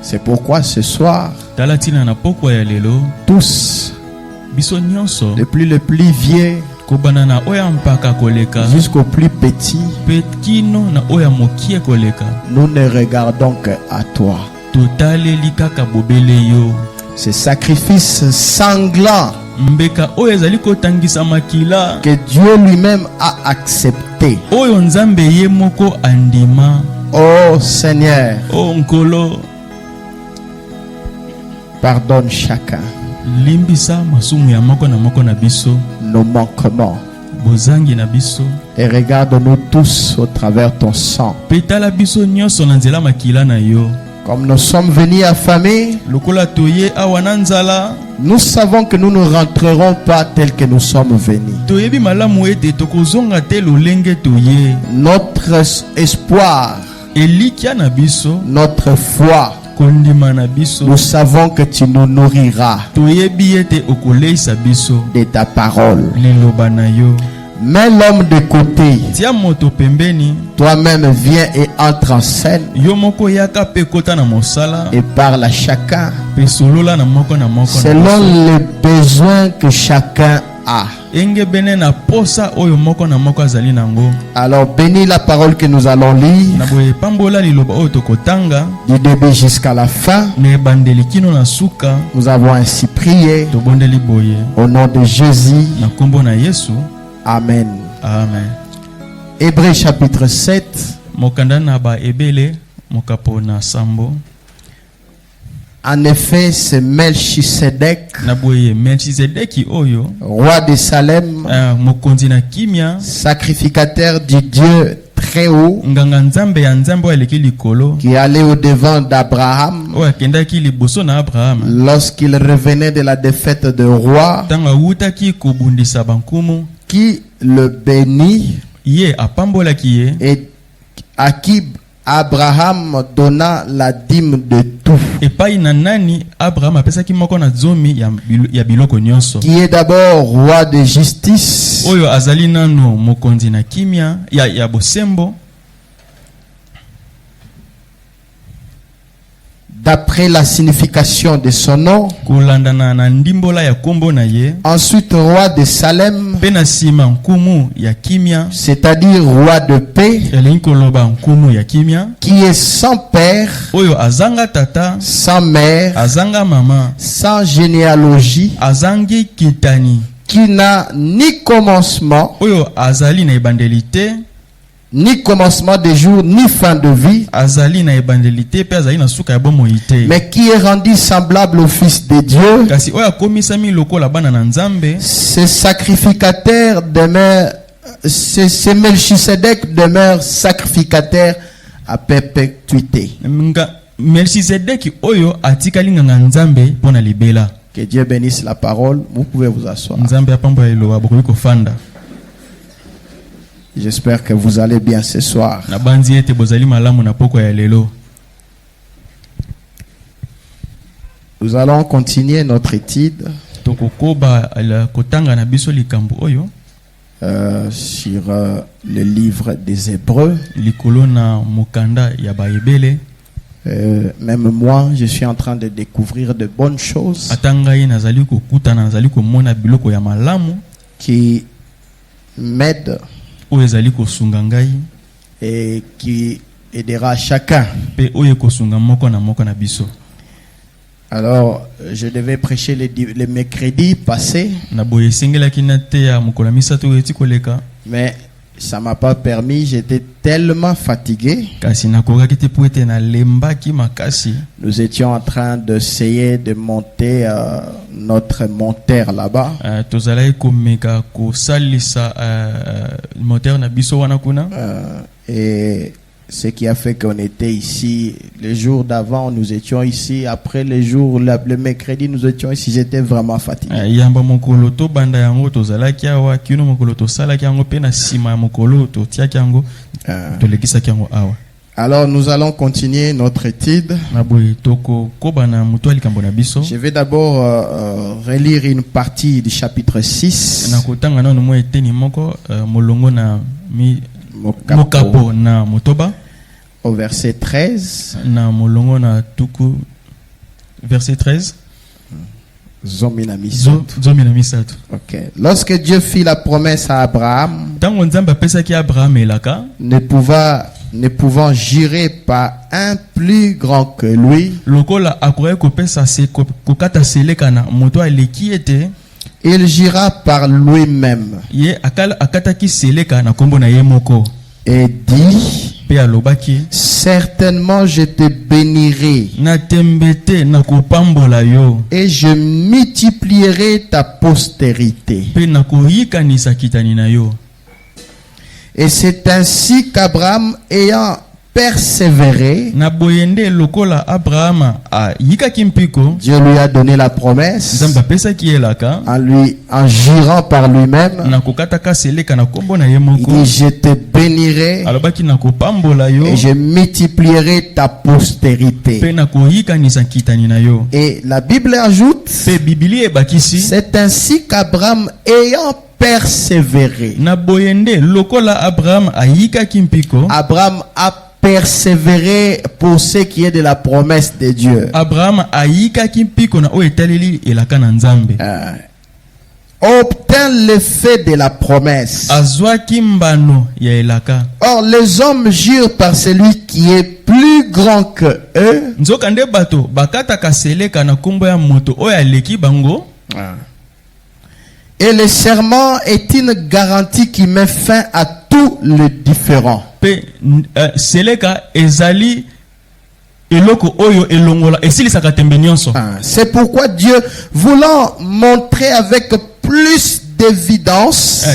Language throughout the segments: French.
C'est pourquoi ce soir, tous, depuis le plus vieux jusqu'au plus petit, nous ne regardons qu'à toi. Ce sacrifice sanglant que Dieu lui-même a accepté. Oh Seigneur, pardonne chacun nos manquements et regarde-nous tous au travers ton sang. Comme nous sommes venus affamés, nous savons que nous ne rentrerons pas tel que nous sommes venus. Notre espoir, notre foi, nous savons que tu nous nourriras de ta parole. Mets l'homme de côté. Toi-même viens et entre en scène et parle à chacun selon les besoins que chacun a. Alors bénis la parole que nous allons lire du début jusqu'à la fin. Nous avons ainsi prié au nom de Jésus. Amen. Amen. Hébreux chapitre 7. En effet, c'est Melchisedec, roi de Salem, sacrificateur du Dieu très haut, qui allait au devant d'Abraham lorsqu'il revenait de la défaite de roi, qui le bénit et à qui Abraham donna la dîme de tout, qui est d'abord roi de justice, d'après la signification de son nom. Ensuite, roi de Salem, c'est-à-dire roi de paix, qui est sans père, sans mère, sans généalogie, qui n'a ni commencement, ni commencement de jour, ni fin de vie, mais qui est rendu semblable au Fils de Dieu. Ce sacrificateur demeure, ce Melchisedec demeure sacrificateur à perpétuité. Que Dieu bénisse la parole. Vous pouvez vous asseoir. J'espère que vous allez bien ce soir. Nous allons continuer notre étude sur le livre des Hébreux. Même moi, je suis en train de découvrir de bonnes choses qui m'aident et qui aidera chacun. Alors, je devais prêcher les mercredis passés, mais ça m'a pas permis. J'étais tellement fatigué. Nous étions en train d'essayer de monter notre monteur là-bas. Et ce qui a fait qu'on était ici le jour d'avant, nous étions ici. Après le jour, le mercredi, nous étions ici. J'étais vraiment fatigué. Alors nous allons continuer notre étude. Je vais d'abord relire une partie du chapitre 6. au verset 13. Na molongo na tuku verset 13. Ok. Lorsque Dieu fit la promesse à Abraham, ne pouvant jurer par un plus grand que lui, il jura par lui-même et dit: certainement je te bénirai et je multiplierai ta postérité. Et c'est ainsi qu'Abraham, ayant persévéré, Dieu lui a donné la promesse en jurant par lui-même. Il dit: je te bénirai et je multiplierai ta postérité. Et la Bible ajoute: c'est ainsi qu'Abraham, ayant persévéré. Abraham a persévérer pour ce qui est de la promesse de Dieu. Obtint l'effet de la promesse. Or, les hommes jurent par celui qui est plus grand que eux. Et le serment est une garantie qui met fin à tout le différend. C'est pourquoi Dieu, voulant montrer avec plus d'évidence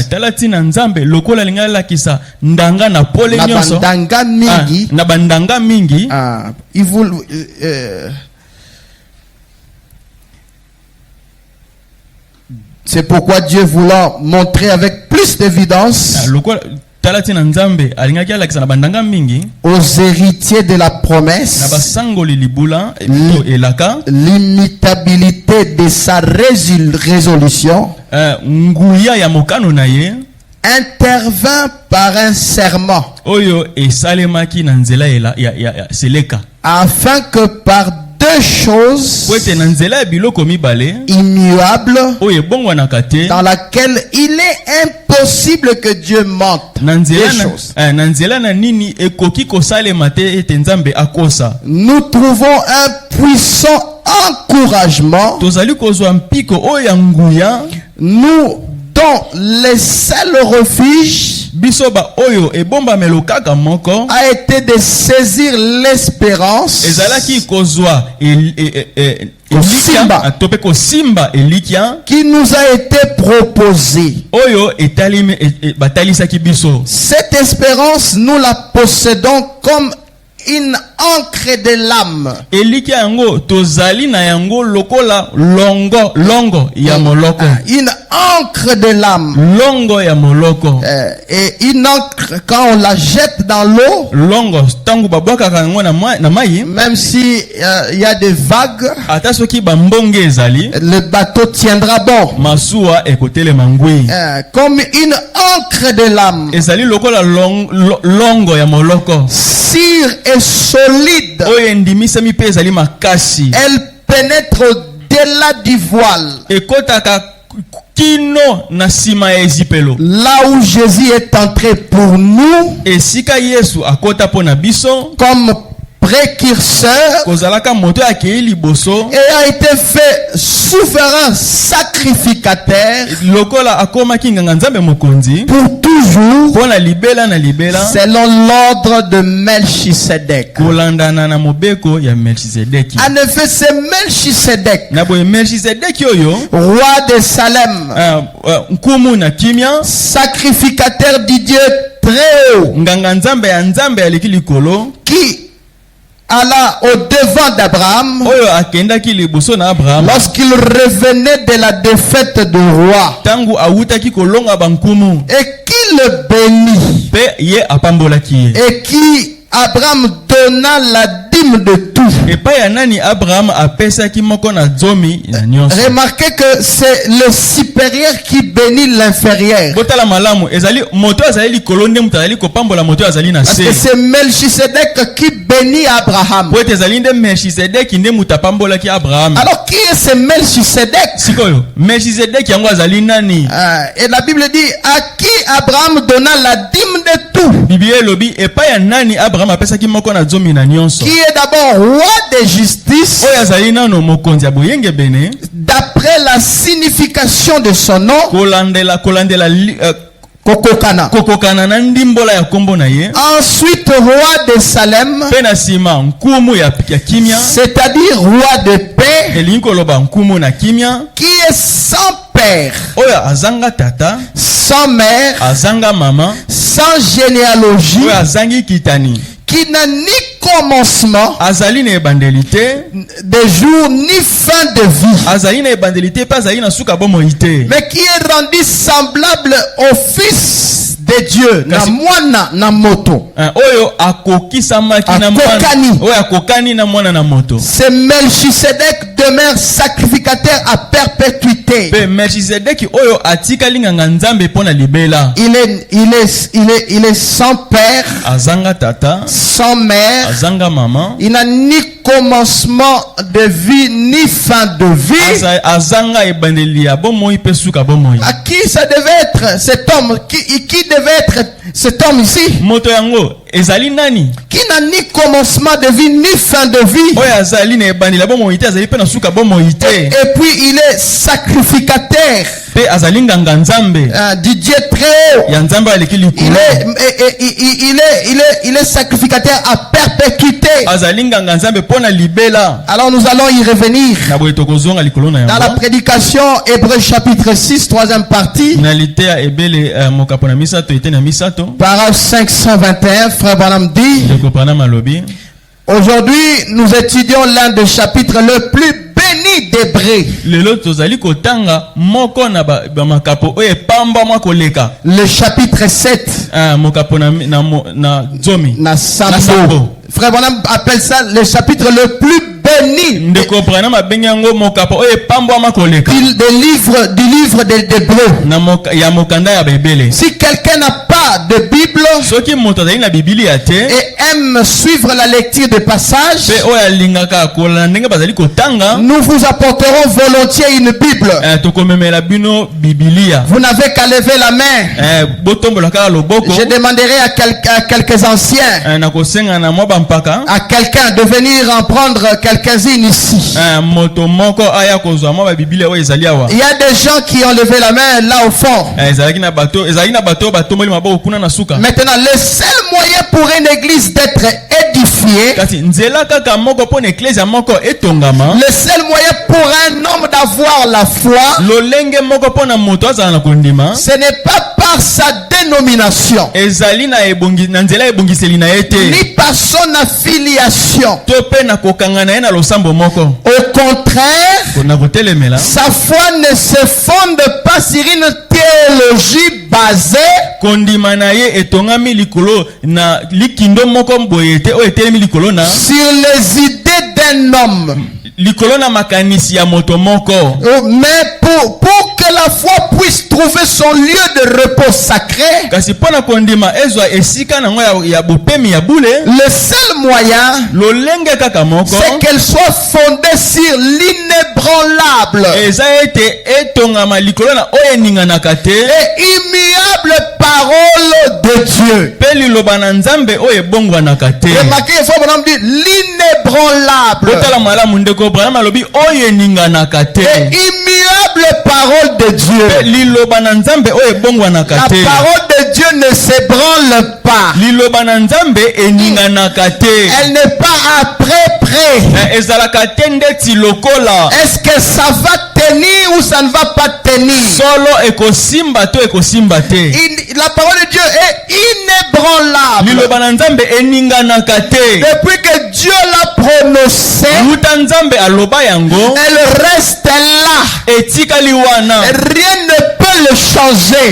c'est pourquoi Dieu, voulant montrer avec plus d'évidence aux héritiers de la promesse l'immutabilité de sa résolution, intervint par un serment, afin que par deux choses immuables dans laquelle il est impossible que Dieu mente. Deux choses. Nous trouvons un puissant encouragement, nous dont le seul refuge a été de saisir l'espérance qui nous a été proposée. Cette espérance, nous la possédons comme une encre de l'âme. Une encre de l'âme. Et une encre, quand on la jette dans l'eau, même si il y a des vagues, le bateau tiendra bon. Comme une encre de l'âme. Sire et solide. Elle pénètre au-delà du voile. Là où Jésus est entré pour nous, comme précurseur, et a été fait souverain sacrificateur pour toujours, selon l'ordre de Melchisedec. En effet, c'est Melchisedec, roi de Salem, sacrificateur du Dieu très haut, qui alla au devant d'Abraham lorsqu'il revenait de la défaite du roi, et qui le bénit, et qui Abraham donna la dîme de tout. Et pas ya nani Abraham apesa ki moko na zomi na nyonso. Remarquez que c'est le supérieur qui bénit l'inférieur. Botala malamu ezali moto azali likolo nde mutu azali kopambola moto azali na Parce se. que c'est Melchisedec qui bénit Abraham. Po ezali nde Melchisedek nde mutu apambola ki Abraham. Alors qui est ce Melchisedec? Sikoyo Melchisedek yango azali nani? Et la Bible dit à qui Abraham donna la dîme de tout. Bible lobi e pa ya nani Abraham apesa ki moko na zomi na nyonso. Qui est d'abord roi de justice. Oyo azali nano mokonzi ya boyenge bene. D'après la signification de son nom. Kolandela Kokokana. kokokana na ndimbola ya kombo na ye. Ensuite roi de Salem. Pe na sima nkumu ya kimia. C'est-à-dire roi de paix. Elingi koloba nkumu na kimia. Qui est sans père. Oyo azanga tata. Sans mère. Azanga mama. Sans généalogie. Oyo azangi kitani. Qui n'a ni commencement. Azali na ebandelite. De jour ni fin de vie. Azali na ebandelite pa azali na suka bomo ite. Mais qui est rendu semblable au Fils de Dieu. Na mwana na moto. Oyo akokisamaki na mwana. Oyo akokani na mwana na moto. Ce Melchisedec demeure sacrificateur à perpétuité. Pe Melchisedek oyo atikali nganga nzambe pona libela. Il est sans père. Azanga tata. Sans mère. Azanga maman. Il n'a ni commencement de vie ni fin de vie. Azanga ebandeli ya bomoi pe suka bomoi. À qui ça devait être cet homme? Qui devait être cet homme ici? Moto yango ezali nani? Qui n'a ni commencement de vie ni fin de vie. Oyo azali na ebandeli ya bomoi te azali pe na suka bomoi te. Et puis il est sacrificateur. Pe azali nganga nzambe. Du Dieu très haut. Ya nzambe aleki likolo. Il est sacrificateur à perpétuité. Azali nganga nzambe pona libela. Alors nous allons y revenir. Na boye tokozonga likolo na yango. Dans la prédication Hébreux chapitre 6 troisième partie. Na litea ebele mokapo na misato ete na misato. Paragraphe 521 frère Branham dit. Ndeko Branham alobi. Aujourd'hui, nous étudions l'un des chapitres le plus béni d'Hébreux. Lelo tozali kotanga moko na ba makapo oye pamba mwa koleka. Le chapitre 7. Mokapo na zomi. Na sambo. Frère Branham appelle ça le chapitre le plus béni. Ndeko Branham abengi yango mokapo oye pamba mwa koleka. Du livre d'Hébreux. Ya mokanda ya Bibele. Si quelqu'un n'a pas de Bible soki moto azali na Biblia te et aime suivre la lecture des passages, pe oyo alingaka kolanda ndenge bazali kotanga, nous vous apporterons volontiers une Bible. Tokomemela bino Biblia. Vous n'avez qu'à lever la main. Botombola kaka loboko. Je demanderai à quelques anciens, nakosenga na mwa bampaka, à quelqu'un de venir en prendre quelques-unes ici. moto moko aya kozwa mwa ba Biblia oyo ezali awa. Il y a des gens qui ont levé la main là au fond. Ezalaki na bato batomboli maboko kuna na suka. Maintenant, le seul moyen pour une église d'être édifiée, kasi nzela kaka moko pona ecclesia moko etongama, le seul moyen pour un homme d'avoir la foi, lolenge moko pona moto azala na kondima, ce n'est pas par sa dénomination, ezali na ebongi na nzela ebongiseli na ete, ni par son affiliation. to pe na kokanga na ye na losambo moko. Au contraire, na kotelemela, sa foi ne se fonde pas sur une théologie basée kondima na ye etongami likolo na likindo moko boye te oyo etelemi likolo na sur les idées d'un homme, likolo na makanisi ya moto moko. mais pour que la foi puisse trouver son lieu de repos sacré, kasi pona kondima ezwa esika nango ya bopemi ya bule, le seul moyen, lolenge kaka moko, c'est qu'elle soit fondée sur l'inébranlable eza ete etongama likolo na oyo eninganaka te et immuable parole de Dieu. pe liloba na nzambe oyo ebongwanaka te. Remarquez, il faut vraiment dire l'inébranlable otala malamu ndeko Branham alobi oyo eninganaka te, et immuable parole de Dieu. pe liloba na nzambe oyo ebongwanaka La te. parole de Dieu ne s'ébranle pas. liloba na nzambe eninganaka te. Elle n'est pas après près. ezalaka te ndeti lokola Est-ce que ça va tenir ou ça ne va pas tenir? solo ekosimba to ekosimba te. La parole de Dieu est inébranlable. liloba na nzambe eninganaka te. Depuis que Dieu l'a prononcé, wuta nzambe aloba yango elle reste là. etikali wana. Rien ne peut le changer.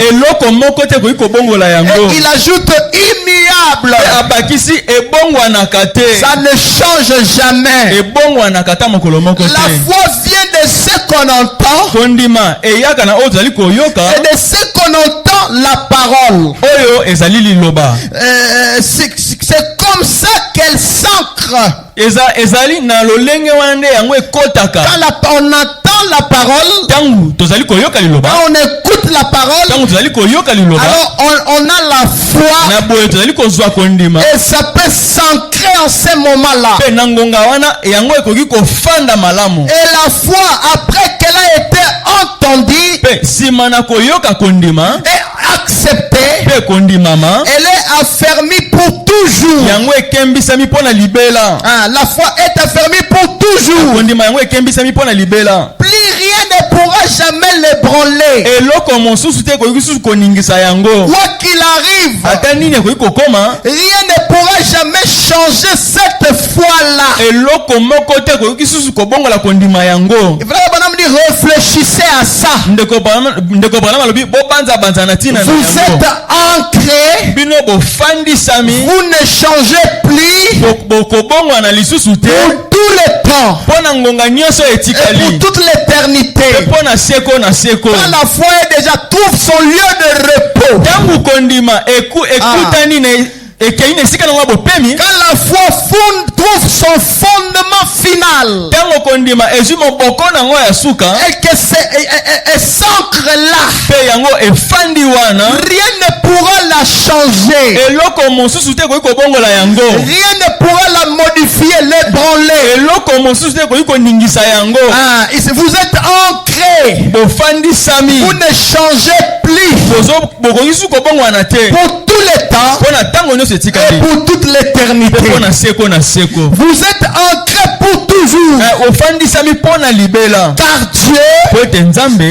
Et il ajoute immuable. Ça ne change jamais. La foi vient de ce qu'on entend et de ce qu'on entend la parole. C'est comme ça qu'elle s'ancre. Quand on entend la parole, quand on écoute la parole, alors on a la foi et ça peut s'ancrer en ce moment-là. Et la foi, après qu'elle a été entendue et acceptée, elle est affermie pour toujours. La foi est affermie pour toujours. Plus rien ne pourra jamais l'ébranler. Quoi qu'il arrive, rien ne pourra jamais changer cette foi-là. Réfléchissez à ça. Vous êtes ancrés. Vous ne changez plus pour tout le temps et pour toute l'éternité. Quand la foi déjà trouve son lieu de repos. Quand la foi trouve son fondement final et que elle s'ancre là, rien ne pourra la changer. Rien ne pourra la modifier, l'ébranler. Vous êtes ancrés. Vous ne changez plus pour tout le temps et pour toute l'éternité. Vous êtes ancrés pour toujours. Car Dieu,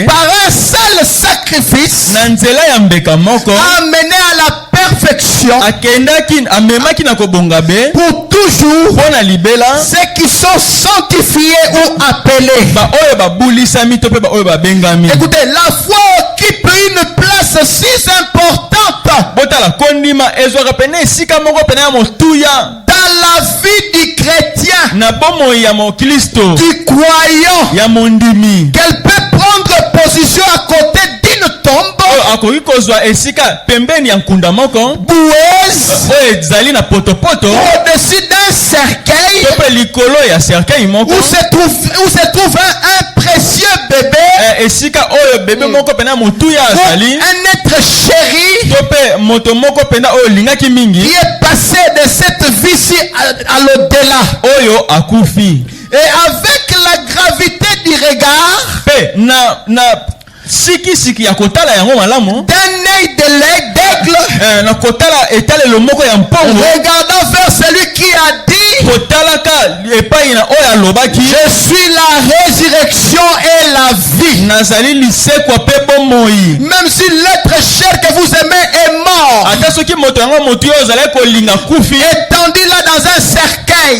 par un seul sacrifice, a amené à la perfection pour toujours ceux qui sont sanctifiés ou appelés. Écoutez, la foi occupe une place si importante dans la vie du chrétien, du croyant, qu'elle peut prendre position à côté d'une tombe boueuse au-dessus d'un cercueil où se trouve un précieux bébé, un être chéri qui est passé de cette vie-ci à l'au-delà. Et avec la gravité du regard, d'un œil d'aigle, regardant vers celui qui a dit, je suis la résurrection et la vie. Même si l'être cher que vous aimez est mort, étendu là dans un cercueil,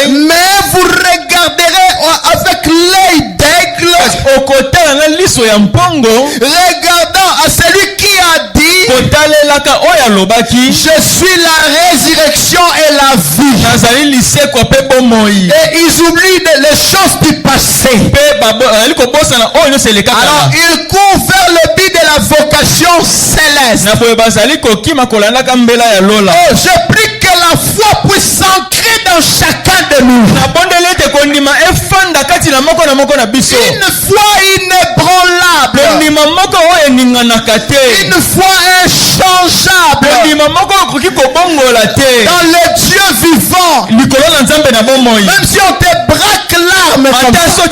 mais vous regarderez avec l'œil d'aigle, regardant à celui qui a dit, je suis la résurrection et la vie. Et ils oublient les choses du passé. Alors ils courent vers le but de la vocation céleste. Je prie que la foi puisse s'ancrer dans chacun de nous. Une foi inébranlable, une foi inchangeable dans le Dieu vivant. Même si on te braque l'arme comme ça,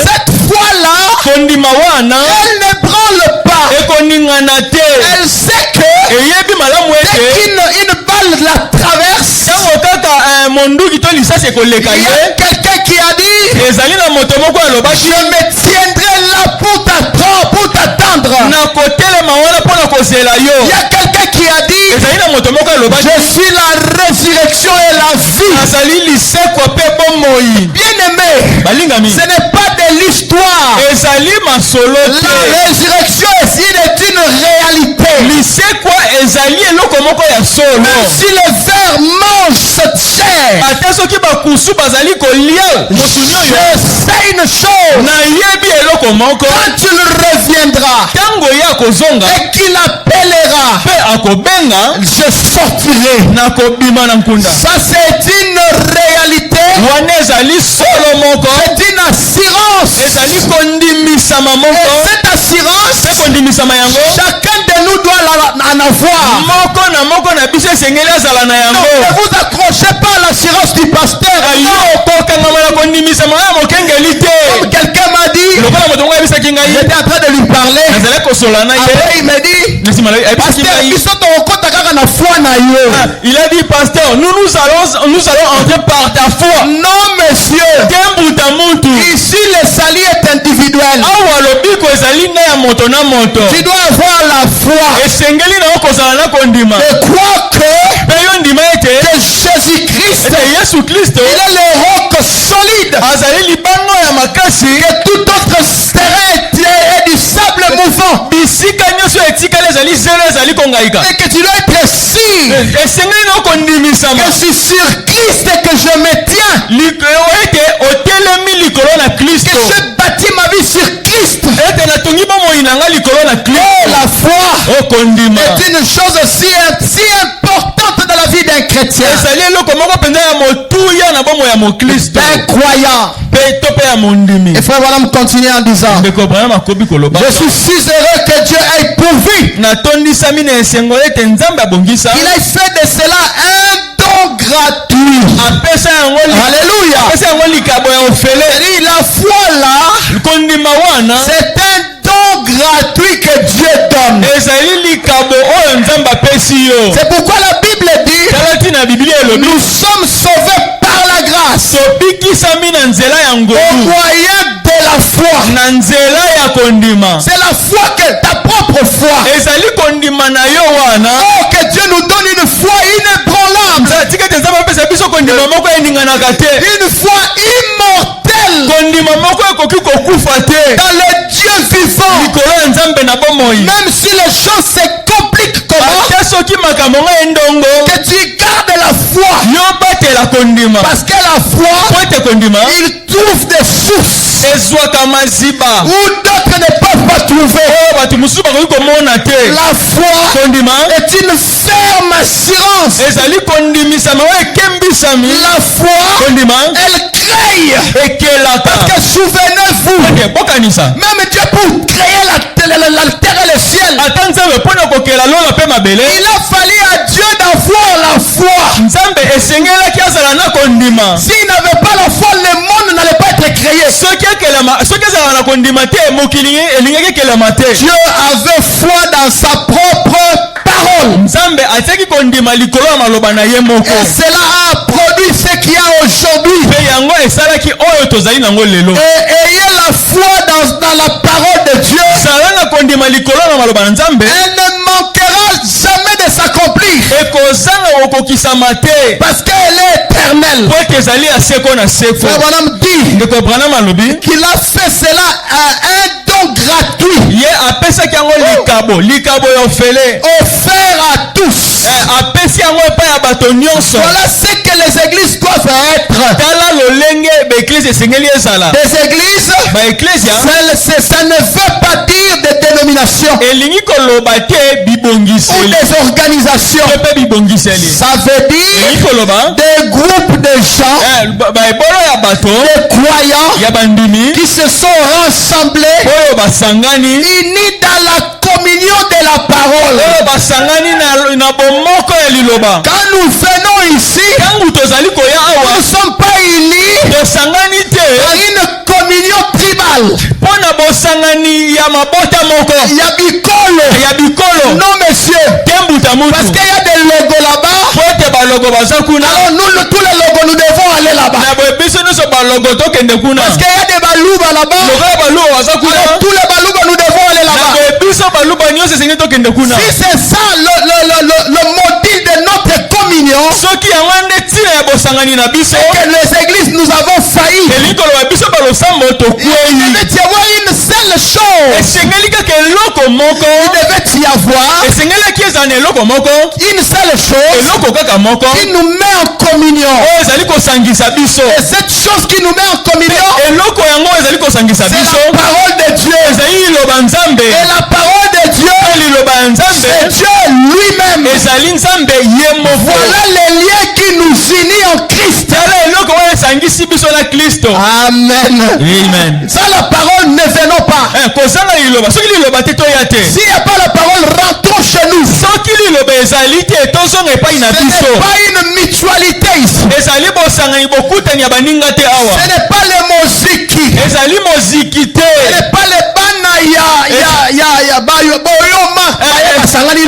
cette foi-là, elle ne branle pas. Elle sait que dès qu'une balle la traverse, il y a quelqu'un qui a dit, je me tiendrai là pour t'attendre. Il y a quelqu'un qui a dit, je suis la résurrection et la la vie. Bien-aimé, ce n'est pas de l'histoire. La résurrection ici est une réalité. Même si le ver mange cette chair, je sais une chose. Quand tu reviendras et qu'il appellera, je sortirai. Ça c'est une réalité. C'est une assurance. Et cette assurance, chacun de nous doit en avoir. Ne vous accrochez pas à l'assurance du pasteur. Comme quelqu'un m'a dit, j'étais en train de lui parler. Après il m'a dit, pasteur, il a dit, pasteur, nous allons entrer par ta foi. Non, monsieur. Ici, le salut est individuel. Tu dois avoir la foi. Je crois que Jésus-Christ, il est le roc solide. Que tout autre terrain est du sable mouvant. Et que tu dois être sûr que c'est sur Christ que je me tiens. Que je bâtis ma vie sur Christ. La foi est une chose si importante dans la vie d'un chrétien. D'un croyant. Et frère, voilà me continuer en disant, je suis si heureux que Dieu ait pourvu. Il a fait de cela un don gratuit. Alléluia. La foi là, c'est un don gratuit que Dieu donne. C'est pourquoi la Bible dit, nous sommes sauvés par la grâce au moyen de la foi. C'est la foi que ta propre foi. Oh, que Dieu nous donne une foi inébranlable. Une foi immortelle dans le Dieu vivant. Même si les choses se compliquent comment, que tu gardes la foi. Parce que la foi, il trouve des sources où d'autres ne peuvent pas trouver. La foi est une ferme assurance. La foi, elle crée. Parce que souvenez-vous, même Dieu pour créer la terre et le ciel, il a fallu à Dieu d'avoir la foi. S'il n'avait pas la foi, le monde n'allait pas être créé. Dieu avait foi dans sa propre parole. Et cela a produit ce qu'il y a aujourd'hui. Et ayez la foi dans la parole de Dieu. Elle ne manquera jamais de s'accomplir. Parce qu'elle est éternelle. Frère Branham dit qu'il a fait cela à un don gratuit. Offert à tous. Voilà ce que les églises doivent être. Des églises, ça ne veut pas dire des dénominations ou des organisations. Ça veut dire des groupes de gens, des croyants qui se sont rassemblés, unis dans la communion de la parole. Quand nous venons ici, nous ne sommes pas unis par une communion tribale. Il y a bicolo. Non monsieur. Parce qu'il y a des logos là-bas. Alors nous, tous les logos, nous devons aller là-bas. Parce qu'il y a des balouba là-bas. Alors tous les balouba, nous devons aller là-bas. Si c'est ça le modèle de notre communion, communion, c'est que les églises nous avons failli. Il devait y avoir une seule chose. Il devait y avoir une seule chose qui nous met en communion. Et cette chose qui nous met en communion, c'est la parole de Dieu. Et la parole de Dieu, c'est Dieu lui-même. Voilà les liens qui nous unissent en Christ. Amen. Ça, la parole, ne venons pas. S'il n'y a pas la parole, rentrons chez nous. Ce n'est pas une mutualité ici. Ce n'est pas les musiques. Ce n'est pas les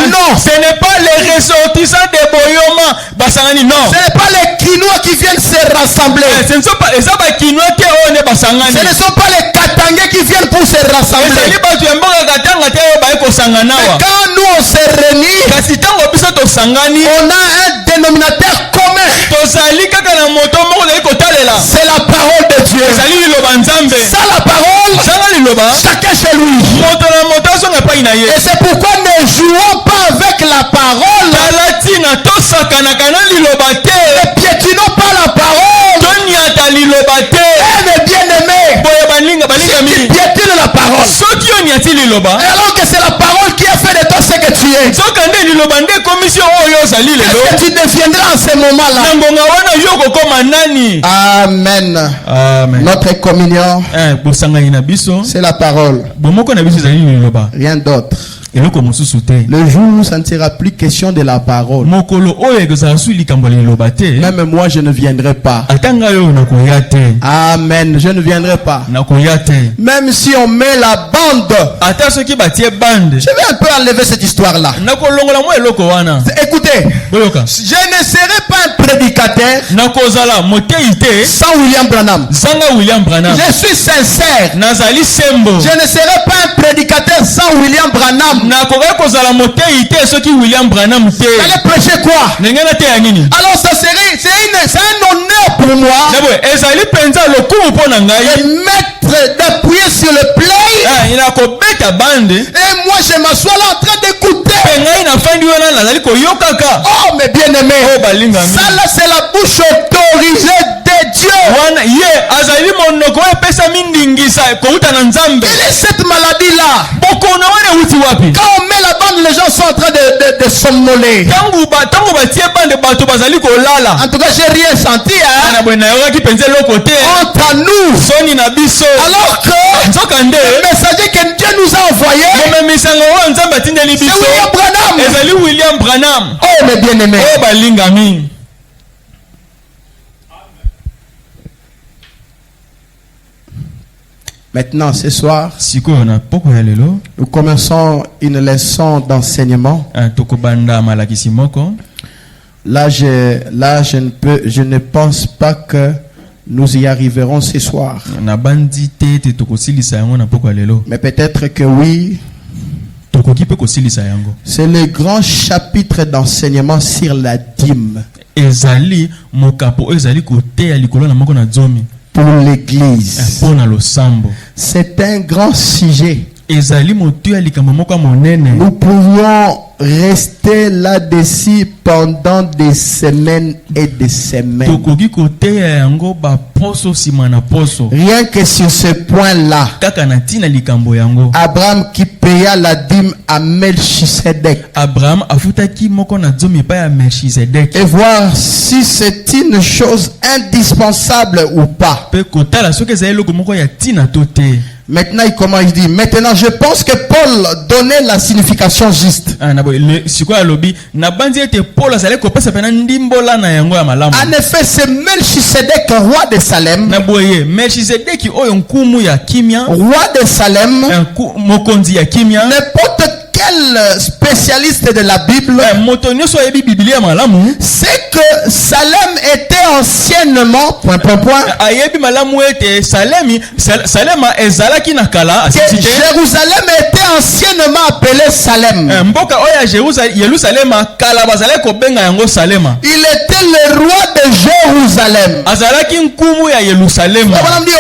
non. Ce n'est pas les ressortissants de Boyoma. Ce n'est pas les Kinois qui viennent se rassembler. Ce ne sont pas les Katangais qui viennent pour se rassembler. Mais quand nous on se réunit, on a un dénominateur commun. C'est la parole de Dieu. Ça, la parole, chacun chez lui. Et c'est pourquoi ne jouons pas avec la parole. Ne piétinons pas la parole. Mais bien aimé, si tu piétines la parole, alors que c'est la parole qui a fait de toi ce que tu es, qu'est-ce que tu deviendras en ce moment-là? Amen. Notre communion, c'est la parole. Rien d'autre. Le jour où ça ne sera plus question de la parole, même moi je ne viendrai pas. Amen, je ne viendrai pas. Même si on met la bande, je vais un peu enlever cette histoire-là. Écoutez, je ne serai pas un prédicateur sans William Branham. Je suis sincère. Je ne serai pas un prédicateur sans William Branham. Allez prêcher quoi? Alors ça serait, c'est un honneur pour moi de mettre, d'appuyer sur le play, et moi je m'assois là en train d'écouter. Oh mais bien aimé, ça là c'est la bouche autorisée de Dieu. Quelle est cette maladie là? Quand on met la bande, les gens sont en train de somnoler. En tout cas, j'ai rien senti. Entre nous. Alors que le messager que Dieu nous a envoyé, c'est William Branham. Oh, mes bien-aimés. Maintenant, ce soir, nous commençons une leçon d'enseignement. Là, je ne pense pas que nous y arriverons ce soir. Mais peut-être que oui. C'est le grand chapitre d'enseignement sur la dîme. Pour l'église. C'est un grand sujet. Nous pouvons rester là-dessus pendant des semaines et des semaines. Rien que sur ce point-là. Abraham qui paya la dîme à Melchisedec. Et voir si c'est une chose indispensable ou pas. Maintenant, il dit, maintenant je pense que Paul donnait la signification juste. En effet, c'est Melchisedec, roi de Salem. Roi de Salem. N'importe quel spécialiste de la Bible sait que Salem était anciennement ayebi malamu ete Salema ezalaki na kala que Jérusalem était anciennement appelé Salem. mboka oya Yerusalem kala bazalaki kobenga yango Salema. Il était le roi de Jérusalem. azalaki nkumu ya Yerusalem.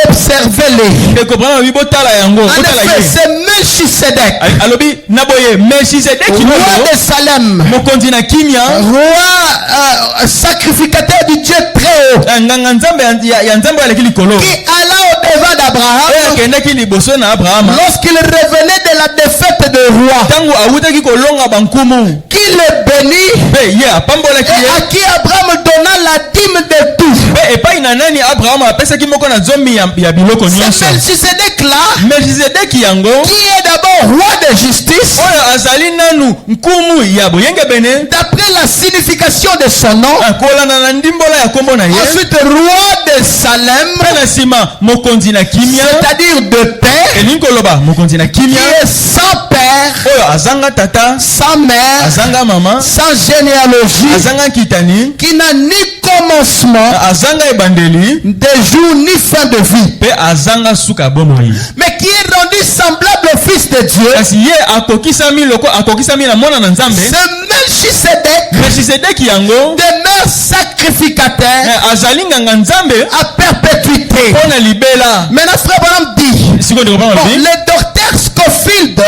Observez-les. ekobana bibotala yango En effet, c'est Melchisedec, alobi naboye Melchisedeki roi de Salem, mokonzi na kimia, roi sacrificateur du Dieu très haut, nganga nzambe ya nzambe aleki likolo, qui alla au-devant d'Abraham akendaki liboso na Abraham lorsqu'il revenait de la défaite de roi, tango awutaki kolonga bankumu, qui le bénit pe ye apambolaki et ye, à qui Abraham donna la dîme de tout. pe epai na nani Abraham apesaki moko na zomi ya biloko C'est nyonso. Melchisedec là Melchisedeki yango qui est d'abord roi de justice oyo azali nanu nkumu ya boyenge bene, d'après la signification de son nom, kolanda na ndimbola ya kombo na ye, ensuite roi de Salem, pe na nsima mokonzi na kimia, c'est-à-dire de paix, elingi koloba mokonzi na qui kimia est sans père, oyo azanga tata, sans mère, azanga mama, sans généalogie, azanga kitani, qui n'a ni commencement azanga ebandeli, de jour ni fin de vie, pe azanga suka bomoi, mais qui est rendu semblable au Fils de Dieu. kasi ye akokisami na mwana na nzambe. C'est Melchisedec, Melchisedeki yango demeure sacrificateur azali nganga nzambe à perpétuité. mpona libela. Maintenant, frère Branham dit, sikoyo ndeko bon, le docteur Scofield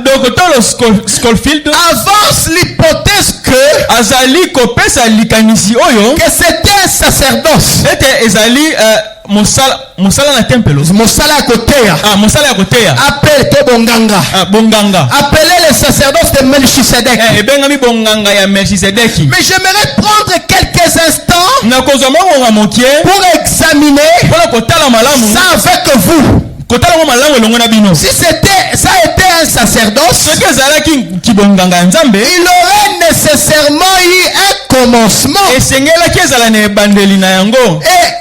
dokotolo Scofield avance l'hypothèse que azali kopesa likanisi oyo c'était un sacerdoce. ete ezali mosala na tempelo, Mosala à côté, mosala ya koteya, appelle Bonganga. bonganga Appelez le sacerdoce de Melchisedec. ebengami bonganga ya Melchisedeki. Mais j'aimerais prendre quelques instants nakozwa mongonga mokie pour examiner mpona kotala malamu, ça avec vous. kotala mo malamu elongo na bino. Si ça était un sacerdoce, soki ezalaki kibonganga ya nzambe, il aurait nécessairement eu un commencement esengelaki ezala na ebandeli na yango et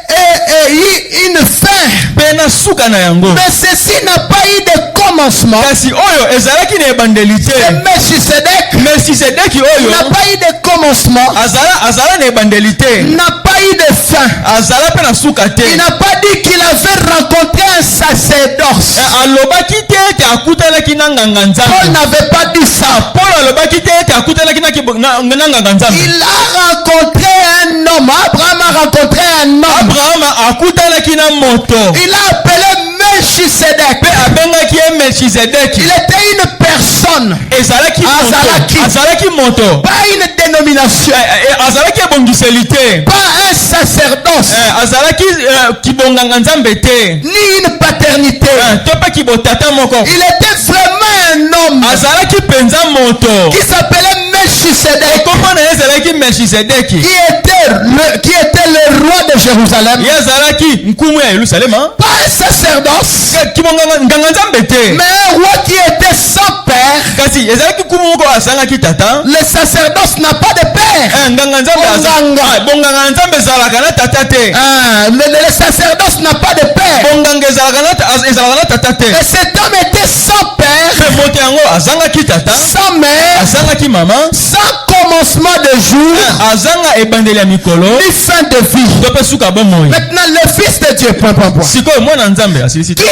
eu une fin. mpe na suka na yango. Mais ceci n'a pas eu de commencement. kasi oyo ezalaki na ebandeli te. Melchisedeki oyo n'a pas eu de commencement, azala na ebandeli te, n'a pas eu de fin. azala mpe na suka te. Il n'a pas dit qu'il avait rencontré un sacerdoce. alobaki te ete akutanaki na nganga Paul nzambe. n'avait pas dit ça. Paul alobaki te ete akutanaki na nganga nzambe. Il a rencontré un homme. Abraham a rencontré un homme. Abraham akutanaki na moto, Il a appelé Melchisedec. mpe abengaki ye Melchisedeki. Il était une personne, azalaki moto, pas une dénomination, azalaki ebongiseli te, pas un sacerdoce, azalaki kibonganga nzambe te, ni une paternité. to mpe kibotata moko. Il était vraiment un homme azalaki mpenza moto, qui s'appelait Melchisedec, kombo na ye ezalaki Melchisedeki, qui était le roi de Jérusalem. ye azalaki nkumu ya Yerusalema, Pas un sacerdoce, kibonganga nganga nzambe te, mais un roi qui était sans père. kasi ezalaki nkumu moko asangaki tata. Le sacerdoce n'a pas de père. nganga nzambe bonganga nzambe ezalaka na tata te. Le sacerdoce n'a pas de père. bonganga ezalaka na tata te. Et cet homme était sans père, mpe moto yango azangaki tata, sans mère, azangaki mama, sans commencement de jour, azanga ebandeli ya mikolo, ni fin de vie. to mpe suka bomoi. Maintenant, le Fils de Dieu, sikoyo mwana nzambe asilisi te.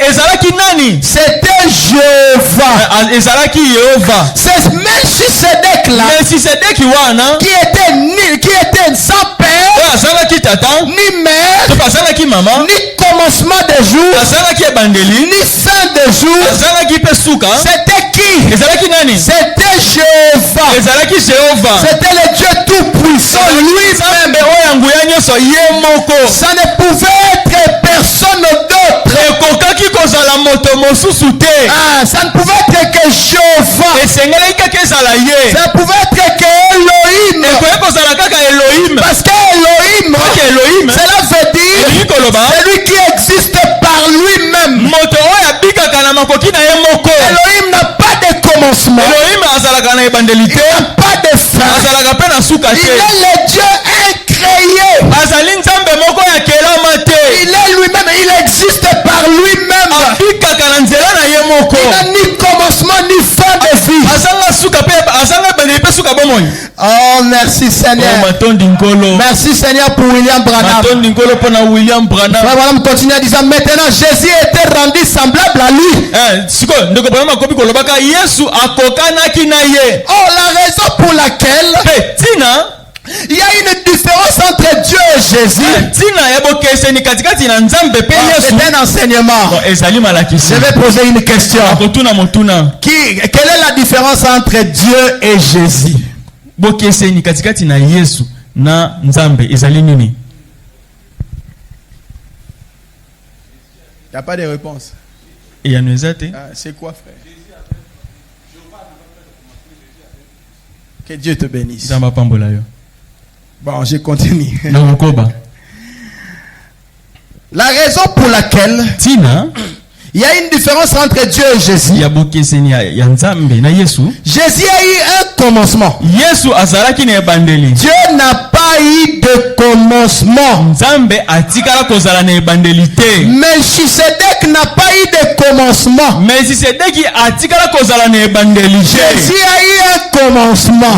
ezalaki nani? C'était Jéhovah. ezalaki Yehova. C'est Melchisedec là, Melchisedeki wana qui était sans père, azangaki tata, ni mère, to mpe azangaki mama, ni commencement de jour, azangaki ebandeli, ni fin de jour. azangaki mpe suka. C'était qui? ezalaki nani? C'était Jéhovah. ezalaki Jehova. C'était le Dieu tout-puissant lui-même. oyo nguya nyonso ye moko. Ça ne pouvait être personne d'autre. ekokaki kozala moto mosusu te. Ça ne pouvait être que Jéhovah. esengelaki kaka ezala ye. Ça pouvait être que Elohim. ekoki kozala kaka Elohim. Parce que Elohim, Elohim cela veut dire elingi koloba celui qui existe par lui-même. moto oyo abikaka na makoki na ye moko. Elohim n'a pas de commencement. Elohim azalaka na ebandeli te, Il n'a pas de fin. azalaka mpe na suka Il te. est le Dieu incréé. azali nzambe moko ya kelama te. Il est lui-même. Il existe par lui-même. abikaka na nzela na ye moko. Il n'a ni commencement ni fin de vie. azanga suka mpe azanga ebandeli mpe Oh, merci Seigneur. Merci Seigneur pour William Branham. Frère Branham continue en disant, maintenant Jésus était rendu semblable à lui. Oh, la raison pour laquelle il y a une différence entre Dieu et Jésus. C'est un enseignement. Je vais poser une question. Quelle est la différence entre Dieu et Jésus? Il n'y a pas de réponse. C'est quoi, frère? Que Dieu te bénisse. Bon, je continue. La raison pour laquelle il y a une différence entre Dieu et Jésus. Jésus a eu un commencement. Dieu n'a pas eu de commencement. Melchisedec n'a pas eu de commencement. Jésus a eu un commencement.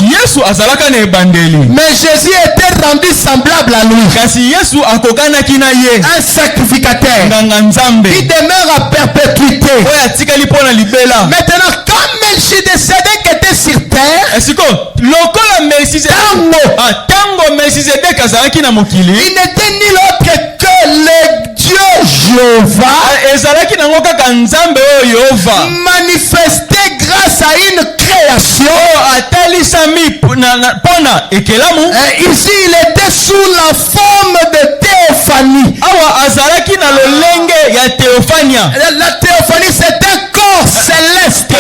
Mais Jésus était rendu semblable à lui. Un sacrificateur qui demeure à perpétuité. Maintenant, comme Melchisedec était sur terre, il n'était nul autre que le Dieu Jéhovah manifesté grâce à une création. Ici, il était sous la forme de théophanie. La théophanie, c'est un corps céleste.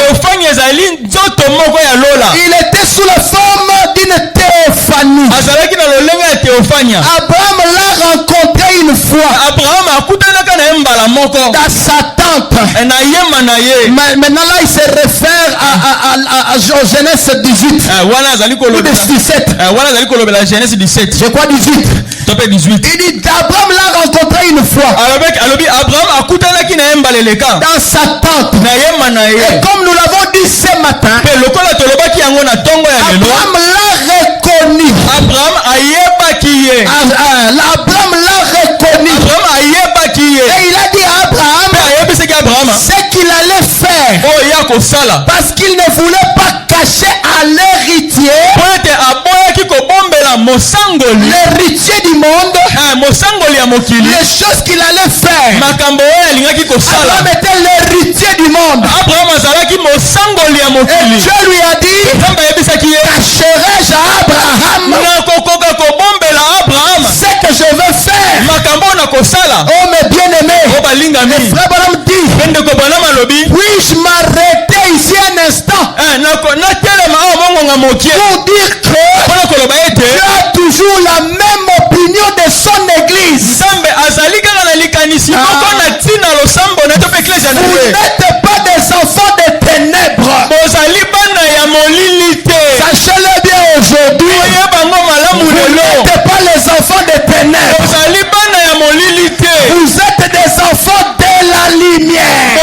Il était sous la forme d'une théophanie. Abraham l'a rencontré une fois dans sa tente. Maintenant là, il se réfère à Genèse 18 ou 17. Je crois 18. Il dit Abraham l'a rencontré une fois dans sa tente. Et comme nous l'avons dit ce matin, Abraham l'a reconnu. Abraham l'a reconnu. Et il a dit à Abraham ce qu'il allait faire, parce qu'il ne voulait pas cacher à l'héritier l'héritier du monde les choses qu'il allait faire. Abraham était l'héritier du monde. Et Dieu lui a dit, cacherai-je à Abraham ce que je veux faire? Oh mes bien-aimés, frère Branham dit, puis-je m'arrêter ici un instant pour dire que Dieu a toujours la même opinion de son église. Vous n'êtes pas des enfants de ténèbres. Sachez-le bien aujourd'hui. Vous n'êtes pas les enfants de ténèbres. Vous êtes des enfants de la lumière.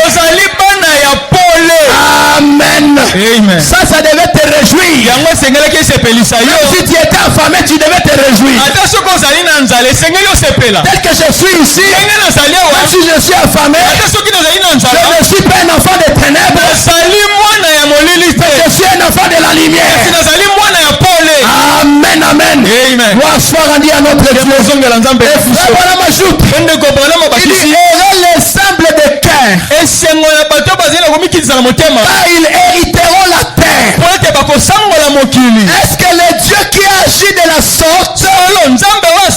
Amen. Ça devait te réjouir. Même si tu étais affamé, tu devais te réjouir. Tel que je suis ici, même si je suis affamé, je ne suis pas un enfant de ténèbres. Je suis un enfant de la lumière. Amen, amen. Gloire soit rendue à notre Dieu. Et frère Branham ajoute, il aura les sembles de cœur, car ils hériteront la terre. Est-ce que le Dieu qui a agi de la sorte envers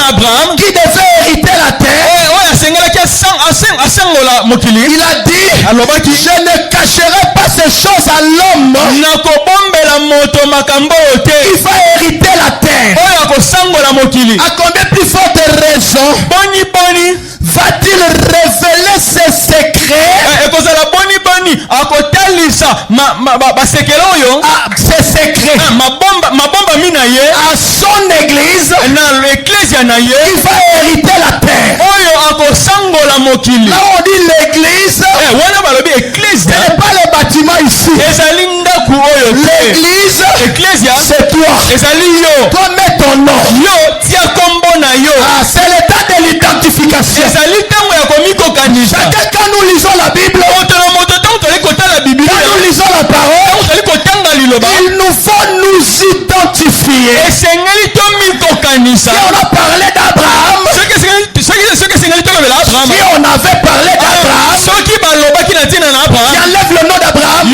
Abraham qui devait hériter la terre, il a dit, je ne cacherai pas ces choses à l'homme qui va hériter la terre. À combien plus forte raison Va-t-il révéler ses secrets? Ses secrets à son église qui va hériter la terre. Là on dit l'église, ce n'est pas le bâtiment ici. L'église, c'est toi. Toi mets ton nom. C'est l'état de l'identification. Chacun, quand nous lisons la Bible, quand nous lisons la parole, il nous faut nous identifier. Si on a parlé d'Abraham, si on avait parlé d'Abraham, qui enlève le nom d'Abraham,